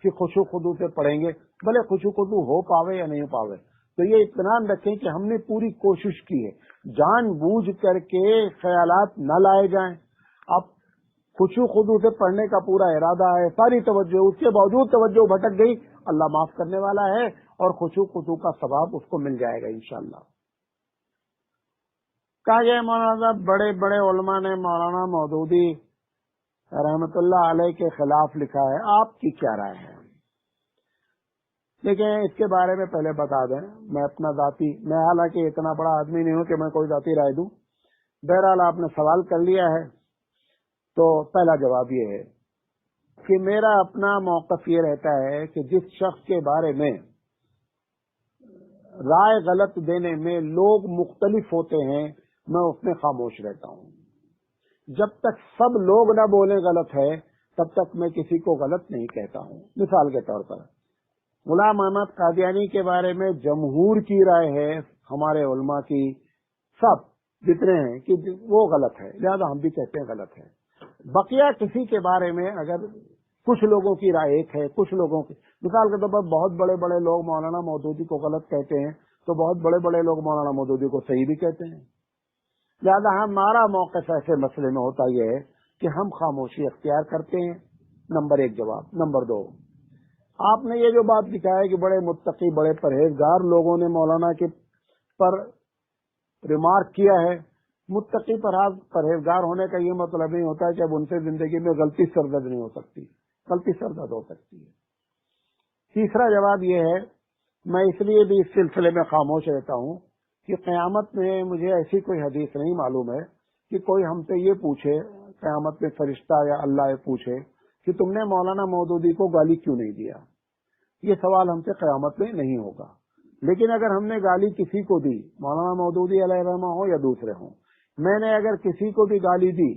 کہ خشوع خضوع سے پڑھیں گے، بھلے خشوع خضوع ہو پاوے یا نہیں پاوے، تو یہ اطمینان رکھیں کہ ہم نے پوری کوشش کی ہے. جان بوجھ کر کے خیالات نہ لائے جائیں. اب خشوع خضوع سے پڑھنے کا پورا ارادہ ہے، ساری توجہ، اس کے باوجود توجہ بھٹک گئی، اللہ معاف کرنے والا ہے اور خشوع خضوع کا ثواب اس کو مل جائے گا انشاءاللہ. کہا گیا مولانا صاحب بڑے بڑے علماء نے مولانا مودودی رحمت اللہ علیہ کے خلاف لکھا ہے، آپ کی کیا رائے ہے؟ دیکھیں اس کے بارے میں پہلے بتا دیں، میں حالانکہ اتنا بڑا آدمی نہیں ہوں کہ میں کوئی ذاتی رائے دوں. بہرحال آپ نے سوال کر لیا ہے تو پہلا جواب یہ ہے کہ میرا اپنا موقف یہ رہتا ہے کہ جس شخص کے بارے میں رائے غلط دینے میں لوگ مختلف ہوتے ہیں میں اس میں خاموش رہتا ہوں. جب تک سب لوگ نہ بولیں غلط ہے تب تک میں کسی کو غلط نہیں کہتا ہوں. مثال کے طور پر غلام احمد قادیانی کے بارے میں جمہور کی رائے ہے ہمارے علماء کی، سب جتنے ہیں کہ وہ غلط ہے، لہذا ہم بھی کہتے ہیں غلط ہے. بقیہ کسی کے بارے میں اگر کچھ لوگوں کی رائے ایک ہے، کچھ لوگوں کی، مثال کے طور پر بہت بڑے بڑے لوگ مولانا مودودی کو غلط کہتے ہیں تو بہت بڑے بڑے لوگ مولانا مودودی کو صحیح بھی کہتے ہیں. لہذا ہمارا موقف ایسے مسئلے میں ہوتا یہ ہے کہ ہم خاموشی اختیار کرتے ہیں. نمبر 1 جواب. نمبر 2، آپ نے یہ جو بات لکھا ہے کہ بڑے متقی بڑے پرہیزگار لوگوں نے مولانا کے پر ریمارک کیا ہے، متقی پرہیزگار ہونے کا یہ مطلب نہیں ہوتا ہے کہ اب ان سے زندگی میں غلطی سرزد نہیں ہو سکتی، غلطی سرزد ہو سکتی ہے. تیسرا جواب یہ ہے، میں اس لیے بھی اس سلسلے میں خاموش رہتا ہوں کہ قیامت میں مجھے ایسی کوئی حدیث نہیں معلوم ہے کہ کوئی ہم سے یہ پوچھے، قیامت میں فرشتہ یا اللہ پوچھے کہ تم نے مولانا مودودی کو گالی کیوں نہیں دیا. یہ سوال ہم سے قیامت میں نہیں ہوگا. لیکن اگر ہم نے گالی کسی کو دی، مولانا مودودی علیہ الرحمہ ہو یا دوسرے ہوں، میں نے اگر کسی کو بھی گالی دی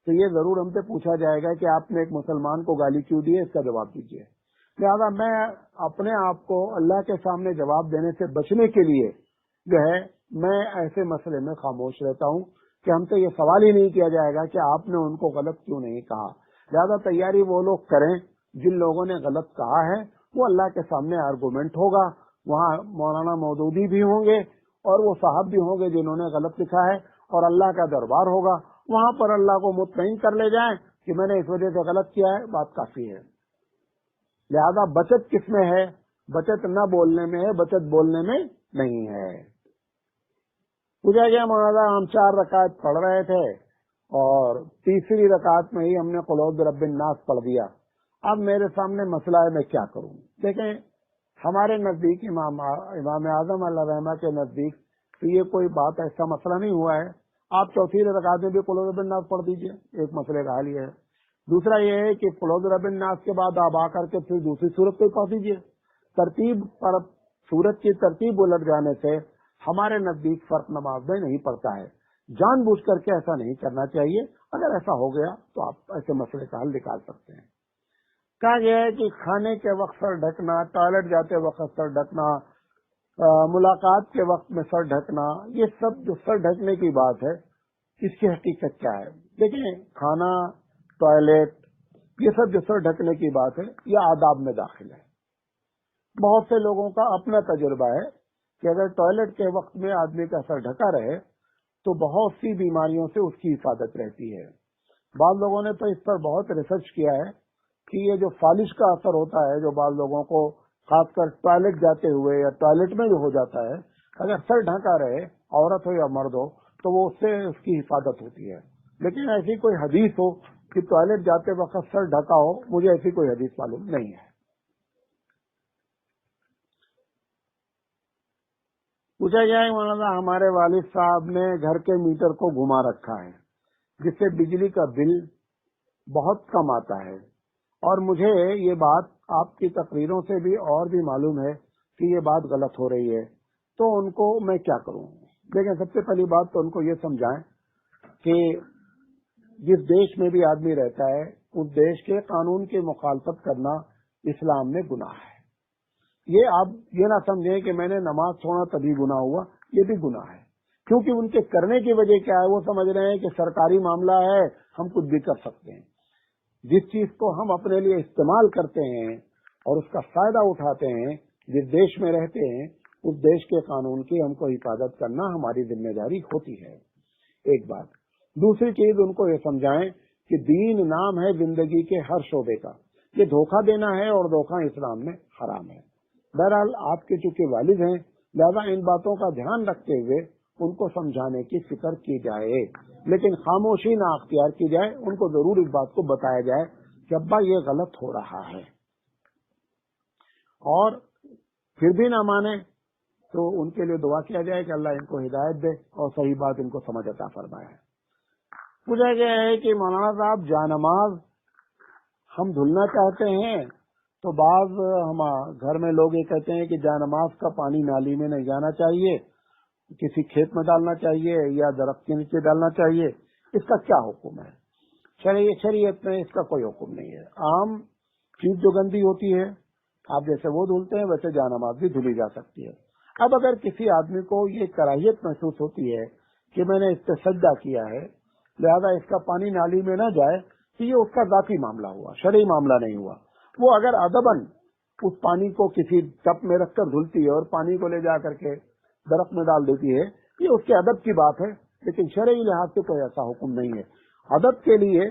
تو یہ ضرور ہم سے پوچھا جائے گا کہ آپ نے ایک مسلمان کو گالی کیوں دی ہے، اس کا جواب دیجیے. لہذا میں اپنے آپ کو اللہ کے سامنے جواب دینے سے بچنے کے لیے جو ہے میں ایسے مسئلے میں خاموش رہتا ہوں کہ ہم سے یہ سوال ہی نہیں کیا جائے گا کہ آپ نے ان کو غلط کیوں نہیں کہا. لہذا تیاری وہ لوگ کریں جن لوگوں نے غلط کہا ہے، وہ اللہ کے سامنے آرگومنٹ ہوگا، وہاں مولانا مودودی بھی ہوں گے اور وہ صاحب بھی ہوں گے جنہوں نے غلط لکھا ہے، اور اللہ کا دربار ہوگا، وہاں پر اللہ کو مطمئن کر لے جائیں کہ میں نے اس وجہ سے غلط کیا ہے، بات کافی ہے. لہذا بچت کس میں ہے؟ بچت نہ بولنے میں ہے، بچت بولنے میں نہیں ہے. پوچھا گیا مولانا ہم 4 رکعت پڑھ رہے تھے اور تیسری رکعت میں ہی ہم نے قل اعوذ برب الناس پڑھ دیا، اب میرے سامنے مسئلہ ہے میں کیا کروں. دیکھیں ہمارے نزدیک امام اعظم اللہ رحمہ کے نزدیک تو یہ کوئی بات ایسا مسئلہ نہیں ہوا ہے. آپ چوتھی رکعت میں بھی قل اعوذ برب الناس پڑھ دیجئے، ایک مسئلے کا حل یہ ہے. دوسرا یہ ہے کہ قل اعوذ برب الناس کے بعد آپ آ کر کے پھر دوسری سورت پہ پڑھ دیجیے. ترتیب پر سورت کی ترتیب الٹ جانے سے ہمارے نزدیک فرق نماز میں نہیں پڑتا ہے. جان بوجھ کر کے ایسا نہیں کرنا چاہیے. اگر ایسا ہو گیا تو آپ ایسے مسئلے کا حل نکال سکتے ہیں. کہا گیا ہے کہ کھانے کے وقت سر ڈھکنا، ٹوائلٹ جاتے وقت سر ڈھکنا، ملاقات کے وقت میں سر ڈھکنا، یہ سب جو سر ڈھکنے کی بات ہے اس کی حقیقت کیا ہے؟ دیکھیں، کھانا، ٹوائلٹ، یہ سب جو سر ڈھکنے کی بات ہے یہ آداب میں داخل ہے. بہت سے لوگوں کا اپنا تجربہ ہے کہ اگر ٹوائلٹ کے وقت میں آدمی کا سر ڈھکا رہے تو بہت سی بیماریوں سے اس کی حفاظت رہتی ہے. بعض لوگوں نے تو اس پر بہت ریسرچ کیا ہے کہ یہ جو فالش کا اثر ہوتا ہے جو بعض لوگوں کو خاص کر ٹوائلٹ جاتے ہوئے یا ٹوائلٹ میں جو ہو جاتا ہے، اگر سر ڈھکا رہے، عورت ہو یا مرد ہو، تو وہ اس سے اس کی حفاظت ہوتی ہے. لیکن ایسی کوئی حدیث ہو کہ ٹوائلٹ جاتے وقت سر ڈھکا ہو، مجھے ایسی کوئی حدیث معلوم نہیں ہے. پوچھا گیا ہے مولانا ہمارے والد صاحب نے گھر کے میٹر کو گھما رکھا ہے جس سے بجلی کا بل بہت کم آتا ہے، اور مجھے یہ بات آپ کی تقریروں سے بھی اور بھی معلوم ہے کہ یہ بات غلط ہو رہی ہے، تو ان کو میں کیا کروں؟ لیکن سب سے پہلی بات تو ان کو یہ سمجھائیں کہ جس دیش میں بھی آدمی رہتا ہے اس دیش کے قانون کی مخالفت کرنا اسلام میں گناہ ہے. یہ آپ یہ نہ سمجھیں کہ میں نے نماز چھوڑا تبھی گناہ ہوا، یہ بھی گناہ ہے. کیونکہ ان کے کرنے کی وجہ کیا ہے؟ وہ سمجھ رہے ہیں کہ سرکاری معاملہ ہے، ہم کچھ بھی کر سکتے ہیں. جس چیز کو ہم اپنے لیے استعمال کرتے ہیں اور اس کا فائدہ اٹھاتے ہیں، جس دیش میں رہتے ہیں اس دیش کے قانون کی ہم کو حفاظت کرنا ہماری ذمہ داری ہوتی ہے. ایک بات. دوسری چیز، ان کو یہ سمجھائیں کہ دین نام ہے زندگی کے ہر شعبے کا. یہ دھوکہ دینا ہے اور دھوکہ اسلام میں حرام ہے. بہرحال آپ کے چونکہ والد ہیں لہذا ان باتوں کا دھیان رکھتے ہوئے ان کو سمجھانے کی فکر کی جائے، لیکن خاموشی نہ اختیار کی جائے. ان کو ضرور اس بات کو بتایا جائے کہ ابا یہ غلط ہو رہا ہے، اور پھر بھی نہ مانے تو ان کے لیے دعا کیا جائے کہ اللہ ان کو ہدایت دے اور صحیح بات ان کو سمجھ عطا فرمائے. پوچھا گیا ہے کہ مولانا صاحب جانماز ہم دھلنا چاہتے ہیں تو بعض ہم گھر میں لوگ یہ کہتے ہیں کہ جانماز کا پانی نالی میں نہیں جانا چاہیے، کسی کھیت میں ڈالنا چاہیے یا درخت کے نیچے ڈالنا چاہیے. اس کا کیا حکم ہے؟ شریعت میں اس کا کوئی حکم نہیں ہے. عام چیز جو گندی ہوتی ہے آپ جیسے وہ دھلتے ہیں ویسے جانماز بھی دھلی جا سکتی ہے. اب اگر کسی آدمی کو یہ کراہیت محسوس ہوتی ہے کہ میں نے اس پہ سجدہ کیا ہے لہذا اس کا پانی نالی میں نہ جائے، تو یہ اس کا ذاتی معاملہ ہوا، شرعی معاملہ نہیں ہوا. وہ اگر ادباً اس پانی کو کسی ٹب میں رکھ کر دھلتی ہے اور پانی کو لے جا کر کے درخت میں ڈال دیتی ہے، یہ اس کے ادب کی بات ہے، لیکن شرعی لحاظ سے کوئی ایسا حکم نہیں ہے. ادب کے لیے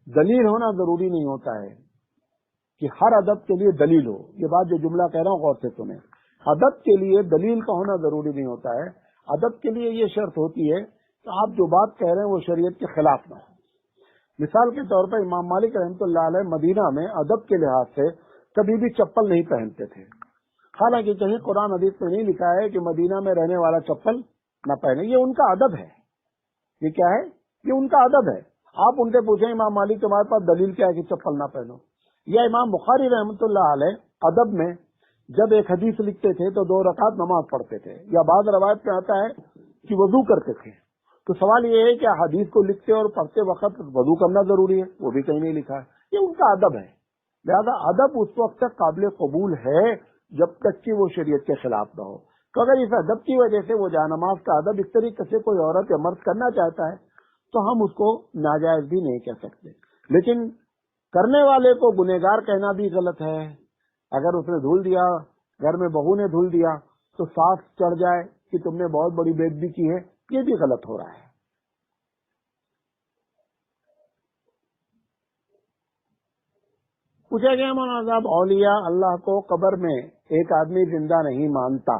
دلیل ہونا ضروری نہیں ہوتا ہے کہ ہر ادب کے لیے دلیل ہو. یہ بات جو جملہ کہہ رہا ہوں غور سے سنیں. ادب کے لیے دلیل کا ہونا ضروری نہیں ہوتا ہے. ادب کے لیے یہ شرط ہوتی ہے کہ آپ جو بات کہہ رہے ہیں وہ شریعت کے خلاف نہ ہو. مثال کے طور پر امام مالک رحمۃ اللہ علیہ مدینہ میں ادب کے لحاظ سے کبھی بھی چپل نہیں پہنتے تھے. حالانکہ کہیں قرآن حدیث میں نہیں لکھا ہے کہ مدینہ میں رہنے والا چپل نہ پہنے. یہ ان کا ادب ہے. یہ کیا ہے؟ یہ ان کا ادب ہے. آپ ان سے پوچھیں امام مالک تمہارے پاس دلیل کیا ہے کہ چپل نہ پہنو؟ یا امام بخاری رحمۃ اللہ علیہ ادب میں جب ایک حدیث لکھتے تھے تو 2 رکعت نماز پڑھتے تھے، یا بعض روایت میں آتا ہے کہ وضو کرتے تھے. تو سوال یہ ہے کہ حدیث کو لکھتے اور پڑھتے وقت وضو کرنا ضروری ہے؟ وہ بھی کہیں نہیں لکھا ہے. یہ ان کا ادب ہے. لہذا ادب اس وقت تک قابل قبول ہے جب تک کہ وہ شریعت کے خلاف نہ ہو. تو اگر اس ادب کی وجہ سے وہ جانماز کا ادب اس طریقے سے کوئی عورت یا مرد کرنا چاہتا ہے تو ہم اس کو ناجائز بھی نہیں کہہ سکتے. لیکن کرنے والے کو گنہگار کہنا بھی غلط ہے. اگر اس نے دھل دیا، گھر میں بہو نے دھل دیا تو سانس چڑھ جائے کہ تم نے بہت بڑی بے ادبی کی ہے، یہ بھی غلط ہو رہا ہے. پوچھا گیا مولانا صاحب اولیاء اللہ کو قبر میں ایک آدمی زندہ نہیں مانتا،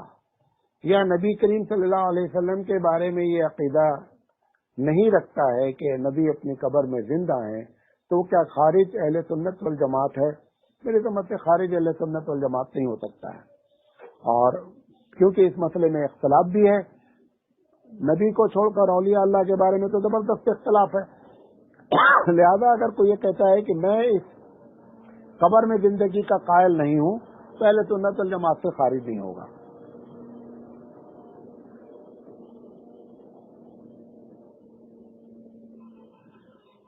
یا نبی کریم صلی اللہ علیہ وسلم کے بارے میں یہ عقیدہ نہیں رکھتا ہے کہ نبی اپنی قبر میں زندہ ہیں، تو کیا خارج اہل سنت والجماعت ہے؟ میری سمجھ سے خارج اہل سنت والجماعت نہیں ہو سکتا ہے. اور کیونکہ اس مسئلے میں اختلاف بھی ہے، نبی کو چھوڑ کر اولیاء اللہ کے بارے میں تو زبردست اختلاف ہے. لہذا اگر کوئی یہ کہتا ہے کہ میں اس قبر میں زندگی کا قائل نہیں ہوں، پہلے سنت الجماعت سے خارج نہیں ہوگا۔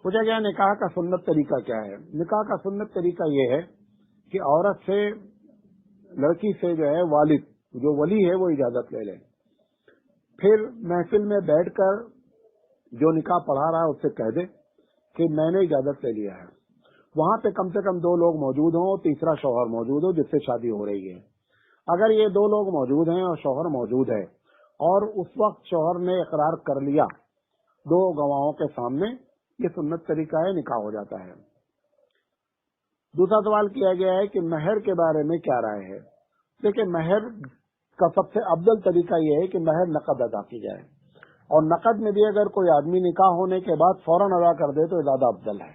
پوچھا گیا نکاح کا سنت طریقہ کیا ہے؟ نکاح کا سنت طریقہ یہ ہے کہ عورت سے، لڑکی سے جو ہے والد، جو ولی ہے وہ اجازت لے لے، پھر محفل میں بیٹھ کر جو نکاح پڑھا رہا ہے اس سے کہہ دے کہ میں نے اجازت لے لیا ہے۔ وہاں پہ کم سے کم 2 لوگ موجود ہوں اور تیسرا شوہر موجود ہو جس سے شادی ہو رہی ہے۔ اگر یہ 2 لوگ موجود ہیں اور شوہر موجود ہے اور اس وقت شوہر نے اقرار کر لیا 2 گواہوں کے سامنے، یہ سنت طریقہ ہے، نکاح ہو جاتا ہے۔ دوسرا سوال کیا گیا ہے کہ مہر کے بارے میں کیا رائے ہے؟ دیکھیں، مہر کا سب سے افضل طریقہ یہ ہے کہ مہر نقد ادا کی جائے، اور نقد میں بھی اگر کوئی آدمی نکاح ہونے کے بعد فوراً ادا کر دے تو زیادہ افضل ہے۔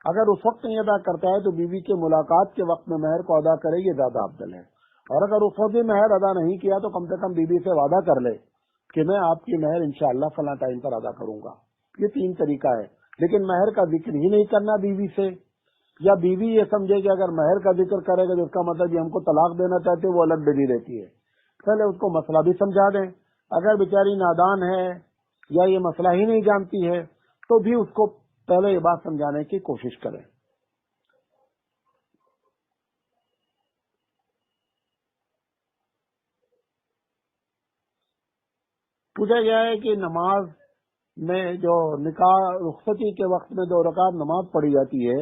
اگر اس وقت نہیں ادا کرتا ہے تو بیوی کے ملاقات کے وقت میں مہر کو ادا کرے، یہ زیادہ افضل ہے۔ اور اگر اس وقت بھی مہر ادا نہیں کیا تو کم سے کم بیوی سے وعدہ کر لے کہ میں آپ کی مہر انشاءاللہ فلاں ٹائم پر ادا کروں گا۔ یہ 3 طریقہ ہے، لیکن مہر کا ذکر ہی نہیں کرنا بیوی سے، یا بیوی یہ سمجھے کہ اگر مہر کا ذکر کرے گا تو اس کا مطلب یہ ہم کو طلاق دینا چاہتے ہیں، وہ الگ ڈلی رہتی ہے۔ پہلے اس کو مسئلہ بھی سمجھا دیں، اگر بیچاری نادان ہے یا یہ مسئلہ ہی نہیں جانتی ہے تو بھی اس کو پہلے یہ بات سمجھانے کی کوشش کریں۔ پوچھا گیا ہے کہ نماز میں جو نکاح رخصتی کے وقت میں 2 رکعت نماز پڑھی جاتی ہے،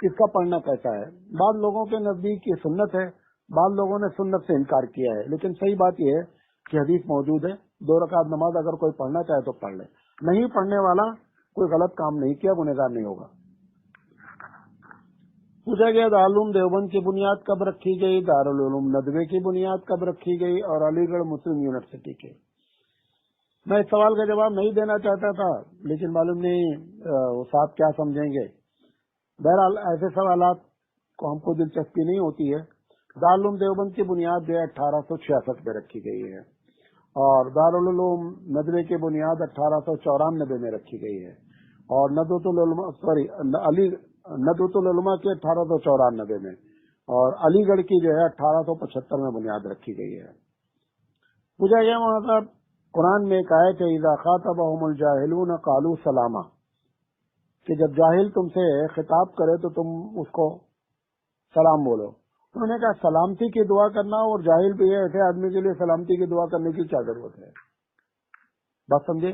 اس کا پڑھنا کیسا ہے؟ بعض لوگوں کے نزدیک یہ سنت ہے، بعض لوگوں نے سنت سے انکار کیا ہے، لیکن صحیح بات یہ ہے کہ حدیث موجود ہے، 2 رکعت نماز اگر کوئی پڑھنا چاہے تو پڑھ لے، نہیں پڑھنے والا کوئی غلط کام نہیں کیا، گنہگار نہیں ہوگا۔ پوچھا گیا دارالعلوم دیوبند کی بنیاد کب رکھی گئی، دارالعلوم ندوے کی بنیاد کب رکھی گئی، اور علی گڑھ مسلم یونیورسٹی کی؟ میں اس سوال کا جواب نہیں دینا چاہتا تھا، لیکن معلوم نہیں وہ صاحب کیا سمجھیں گے۔ بہرحال ایسے سوالات کو ہم کو دلچسپی نہیں ہوتی ہے۔ دارالعلوم دیوبند کی بنیاد جو ہے 1866 میں رکھی گئی ہے، اور دارالعلوم ندوے کی بنیاد 1894 میں رکھی گئی ہے، اور ندوۃ العلماء کی 1894 میں، اور علی گڑھ کی جو ہے 1875 میں بنیاد رکھی گئی ہے۔ پوچھا گیا مطلب قرآن میں ایک آیت ہے اذا خاطبهم الجاہلون قالوا سلاما، کہ جب جاہل تم سے خطاب کرے تو تم اس کو سلام بولو۔ انہوں نے کہا سلامتی کی دعا کرنا اور جاہل بھی ہے، ایسے آدمی کے لیے سلامتی کی دعا کرنے کی کیا ضرورت ہے؟ بات سمجھے؟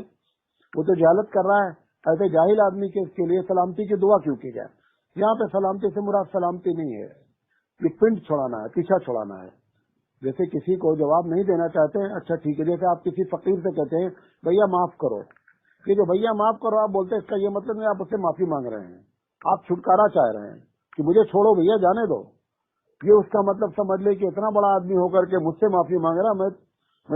وہ تو جہالت کر رہا ہے، ایسے جاہل آدمی کے لیے سلامتی کی دعا کیوں کی جائے؟ یہاں پہ سلامتی سے مراد سلامتی نہیں ہے، یہ پنڈ چھڑانا ہے، پیچھا چھڑانا ہے۔ جیسے کسی کو جواب نہیں دینا چاہتے ہیں، اچھا ٹھیک ہے، جیسے آپ کسی فقیر سے کہتے ہیں بھیا معاف کرو، یہ جو بھیا معاف کرو آپ بولتے ہیں، اس کا یہ مطلب نہیں آپ اس سے معافی مانگ رہے ہیں، آپ چھٹکارا چاہ رہے ہیں کہ مجھے چھوڑو بھیا، جانے دو۔ یہ اس کا مطلب سمجھ لے کہ اتنا بڑا آدمی ہو کر کے مجھ سے معافی مانگ رہا، میں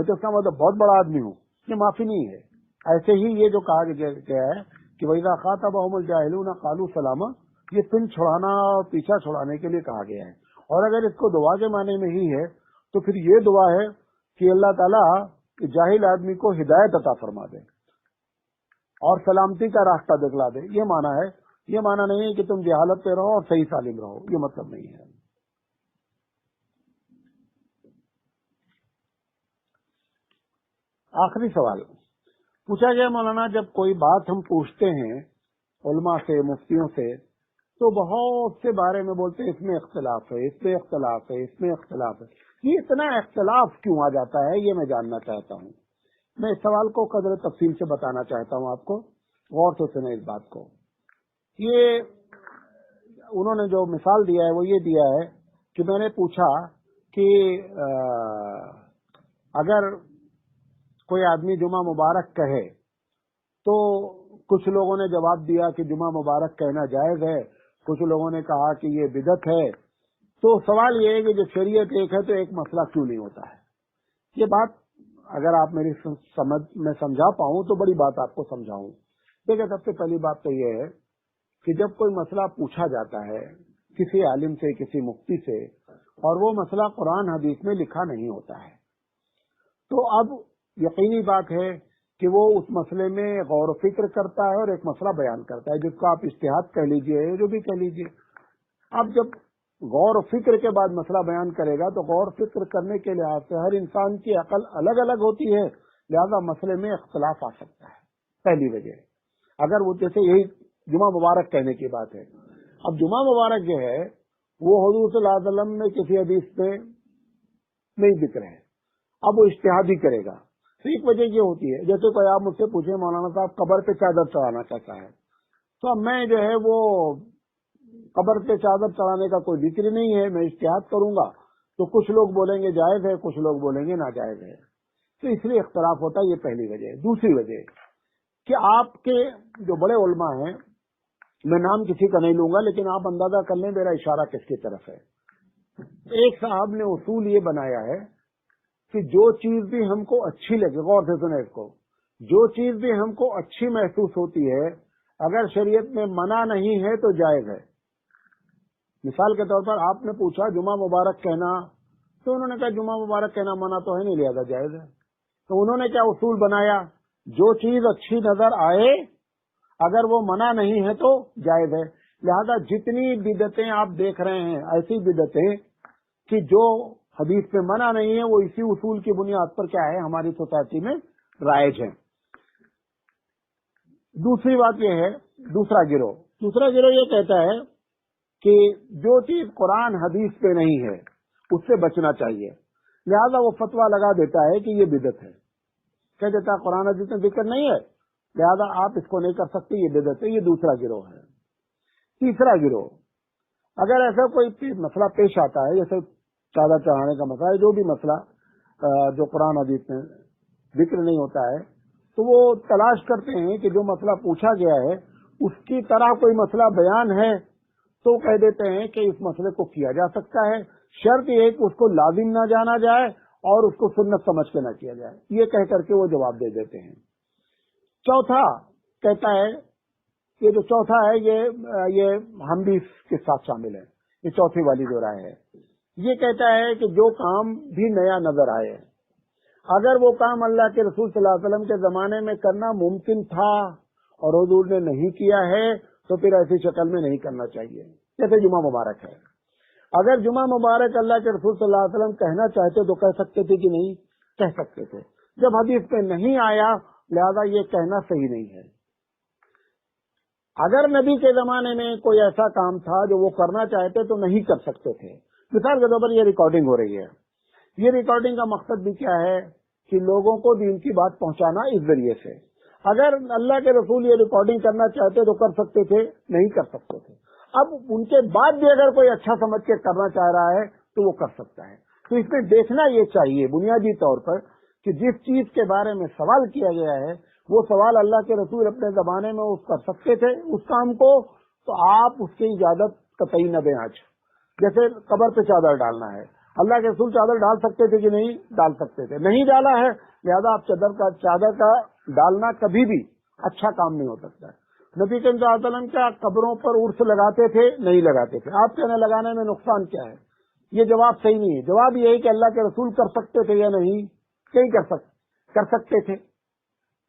تو اس کا مطلب بہت بڑا آدمی ہوں، یہ معافی نہیں ہے۔ ایسے ہی یہ جو کہا گیا ہے کہ وَإِذَا خَاطَبَهُمُ الْجَاهِلُونَ قَالُوا سَلَامًا، یہ پن چھڑانا اور پیچھا چھڑانے کے لیے کہا گیا ہے۔ اور اگر اس کو دعا کے معنی میں ہی ہے تو پھر یہ دعا ہے کہ اللہ تعالیٰ جاہل آدمی کو ہدایت عطا فرما دے اور سلامتی کا راستہ دکھلا دے، یہ معنی ہے۔ یہ معنی نہیں ہے کہ تم جہالت پہ رہو اور صحیح سالم رہو، یہ مطلب نہیں ہے۔ آخری سوال پوچھا گیا مولانا، جب کوئی بات ہم پوچھتے ہیں علماء سے، مفتیوں سے، تو بہت سے بارے میں بولتے ہیں اس میں اختلاف ہے، اس میں اختلاف ہے، اس میں اختلاف ہے، یہ اتنا اختلاف کیوں آ جاتا ہے، یہ میں جاننا چاہتا ہوں۔ میں اس سوال کو قدر تفصیل سے بتانا چاہتا ہوں آپ کو، غور سے سنیں اس بات کو۔ یہ انہوں نے جو مثال دیا ہے وہ یہ دیا ہے کہ میں نے پوچھا کہ اگر کوئی آدمی جمعہ مبارک کہے تو کچھ لوگوں نے جواب دیا کہ جمعہ مبارک کہنا جائز ہے، کچھ لوگوں نے کہا کہ یہ بدعت ہے۔ تو سوال یہ ہے کہ جب شریعت ایک ہے تو ایک مسئلہ کیوں نہیں ہوتا ہے؟ یہ بات اگر آپ میری سمجھ میں سمجھا پاؤں تو بڑی بات آپ کو سمجھاؤں۔ دیکھیں، سب سے پہلی بات تو یہ ہے کہ جب کوئی مسئلہ پوچھا جاتا ہے کسی عالم سے، کسی مفتی سے، اور وہ مسئلہ قرآن حدیث میں لکھا نہیں ہوتا ہے، تو اب یقینی بات ہے کہ وہ اس مسئلے میں غور و فکر کرتا ہے اور ایک مسئلہ بیان کرتا ہے، جس کو آپ اجتہاد کہہ لیجئے، جو بھی کہہ لیجئے۔ اب جب غور و فکر کے بعد مسئلہ بیان کرے گا تو غور و فکر کرنے کے لحاظ سے ہر انسان کی عقل الگ الگ ہوتی ہے، لہذا مسئلے میں اختلاف آ سکتا ہے، پہلی وجہ۔ اگر وہ جیسے یہی جمعہ مبارک کہنے کی بات ہے، اب جمعہ مبارک جو ہے وہ حضور صلی اللہ علیہ وسلم نے کسی حدیث میں نہیں ذکر ہے، اب وہ اجتہاد ہی کرے گا۔ تو ایک وجہ یہ ہوتی ہے، جیسے کوئی آپ مجھ سے پوچھے مولانا صاحب قبر پہ چادر چڑھانا کیسا ہے، تو اب میں جو ہے وہ قبر پہ چادر چڑھانے کا کوئی ذکر نہیں ہے، میں اجتہاد کروں گا تو کچھ لوگ بولیں گے جائز ہے، کچھ لوگ بولیں گے ناجائز ہے، تو اس لیے اختلاف ہوتا ہے، یہ پہلی وجہ ہے۔ دوسری وجہ کہ آپ کے جو بڑے علماء ہیں، میں نام کسی کا نہیں لوں گا لیکن آپ اندازہ کر لیں میرا اشارہ کس کی طرف ہے۔ ایک صاحب نے اصول یہ بنایا ہے کہ جو چیز بھی ہم کو اچھی لگے، غور سے سنیں اس کو، جو چیز بھی ہم کو اچھی محسوس ہوتی ہے اگر شریعت میں منع نہیں ہے تو جائز ہے۔ مثال کے طور پر آپ نے پوچھا جمعہ مبارک کہنا، تو انہوں نے کہا جمعہ مبارک کہنا منع تو ہے نہیں، لہذا جائز ہے۔ تو انہوں نے کیا اصول بنایا، جو چیز اچھی نظر آئے اگر وہ منع نہیں ہے تو جائز ہے۔ لہذا جتنی بدعتیں آپ دیکھ رہے ہیں ایسی بدعتیں کہ جو حدیث پہ منع نہیں ہے وہ اسی اصول کی بنیاد پر کیا ہے ہماری سوسائٹی میں رائج ہے۔ دوسری بات یہ ہے، دوسرا گروہ یہ کہتا ہے کہ جو چیز قرآن حدیث پہ نہیں ہے اس سے بچنا چاہیے، لہذا وہ فتویٰ لگا دیتا ہے کہ یہ بدعت ہے، کہہ دیتا ہے قرآن حدیث میں ذکر نہیں ہے لہذا آپ اس کو نہیں کر سکتے، یہ بدعت ہے۔ یہ دوسرا گروہ ہے۔ تیسرا گروہ، اگر ایسا کوئی مسئلہ پیش آتا ہے جیسے چادر چڑھانے کا مسئلہ ہے، جو بھی مسئلہ جو قرآن حدیث میں ذکر نہیں ہوتا ہے، تو وہ تلاش کرتے ہیں کہ جو مسئلہ پوچھا گیا ہے اس کی طرح کوئی مسئلہ بیان ہے تو کہہ دیتے ہیں کہ اس مسئلے کو کیا جا سکتا ہے، شرط یہ ہے کہ اس کو لازم نہ جانا جائے اور اس کو سنت سمجھ کے نہ کیا جائے، یہ کہہ کر کے وہ جواب دے دیتے ہیں۔ چوتھا کہتا ہے، یہ جو چوتھا ہے یہ ہم بھی اس کے ساتھ شامل ہیں، یہ چوتھی والی جو رائے ہے، یہ کہتا ہے کہ جو کام بھی نیا نظر آئے، اگر وہ کام اللہ کے رسول صلی اللہ علیہ وسلم کے زمانے میں کرنا ممکن تھا اور حضور نے نہیں کیا ہے تو پھر ایسی شکل میں نہیں کرنا چاہیے۔ جیسے جمعہ مبارک ہے، اگر جمعہ مبارک اللہ کے رسول صلی اللہ علیہ وسلم کہنا چاہتے تو کہہ سکتے تھے کہ نہیں، کہہ سکتے تھے، جب حدیث پہ نہیں آیا لہذا یہ کہنا صحیح نہیں ہے۔ اگر نبی کے زمانے میں کوئی ایسا کام تھا جو وہ کرنا چاہتے تو نہیں کر سکتے تھے۔ مثال کے طور پر یہ ریکارڈنگ ہو رہی ہے، یہ ریکارڈنگ کا مقصد بھی کیا ہے کہ لوگوں کو دین کی بات پہنچانا اس ذریعے سے۔ اگر اللہ کے رسول یہ ریکارڈنگ کرنا چاہتے تو کر سکتے تھے، نہیں کر سکتے تھے۔ اب ان کے بعد بھی اگر کوئی اچھا سمجھ کے کرنا چاہ رہا ہے تو وہ کر سکتا ہے۔ تو اس میں دیکھنا یہ چاہیے بنیادی طور پر کہ جس چیز کے بارے میں سوال کیا گیا ہے وہ سوال اللہ کے رسول اپنے زمانے میں اس کر سکتے تھے اس کام کو، تو آپ اس کی اجازت قطعی نہ دیں۔ آج جیسے قبر پہ چادر ڈالنا ہے، اللہ کے رسول چادر ڈال سکتے تھے کہ نہیں ڈال سکتے تھے، نہیں ڈالا ہے، لہذا آپ چادر کا ڈالنا کبھی بھی اچھا کام نہیں ہو سکتا ہے۔ نبی کریم صلی اللہ علیہ وسلم کیا قبروں پر عرس لگاتے تھے؟ نہیں لگاتے تھے۔ آپ کہنے لگانے میں نقصان کیا ہے؟ یہ جواب صحیح نہیں ہے۔ جواب یہ ہے کہ اللہ کے رسول کر سکتے تھے یا نہیں، نہیں کر سکتے تھے۔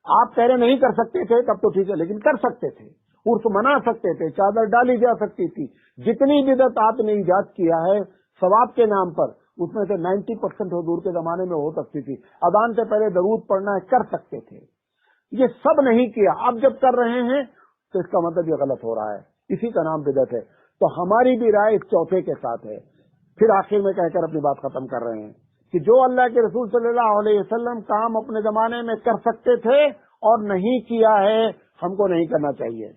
آپ کہہ رہے نہیں کر سکتے تھے تب تو ٹھیک ہے، لیکن کر سکتے تھے، عرس منا سکتے تھے، چادر ڈالی جا سکتی تھی۔ جتنی بدعت آپ نے ایجاد کیا ہے ثواب کے نام پر، اس میں سے 90% حضور کے زمانے میں ہو سکتی تھی۔ اذان سے پہلے درود پڑھنا ہے، کر سکتے تھے، یہ سب نہیں کیا۔ اب جب کر رہے ہیں تو اس کا مطلب یہ غلط ہو رہا ہے، اسی کا نام بدعت ہے۔ تو ہماری بھی رائے اس چوتھے کے ساتھ ہے۔ پھر آخر میں کہہ کر اپنی بات ختم کر رہے ہیں کہ جو اللہ کے رسول صلی اللہ علیہ وسلم کام اپنے زمانے میں کر سکتے تھے اور نہیں کیا ہے، ہم کو نہیں کرنا چاہیے۔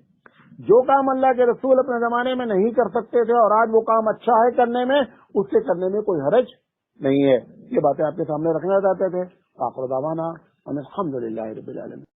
جو کام اللہ کے رسول اپنے زمانے میں نہیں کر سکتے تھے اور آج وہ کام اچھا ہے کرنے میں، اس سے کرنے میں کوئی حرج نہیں ہے۔ یہ باتیں آپ کے سامنے رکھنا چاہتے تھے۔ آخر دعوانا الحمدللہ رب العالمین۔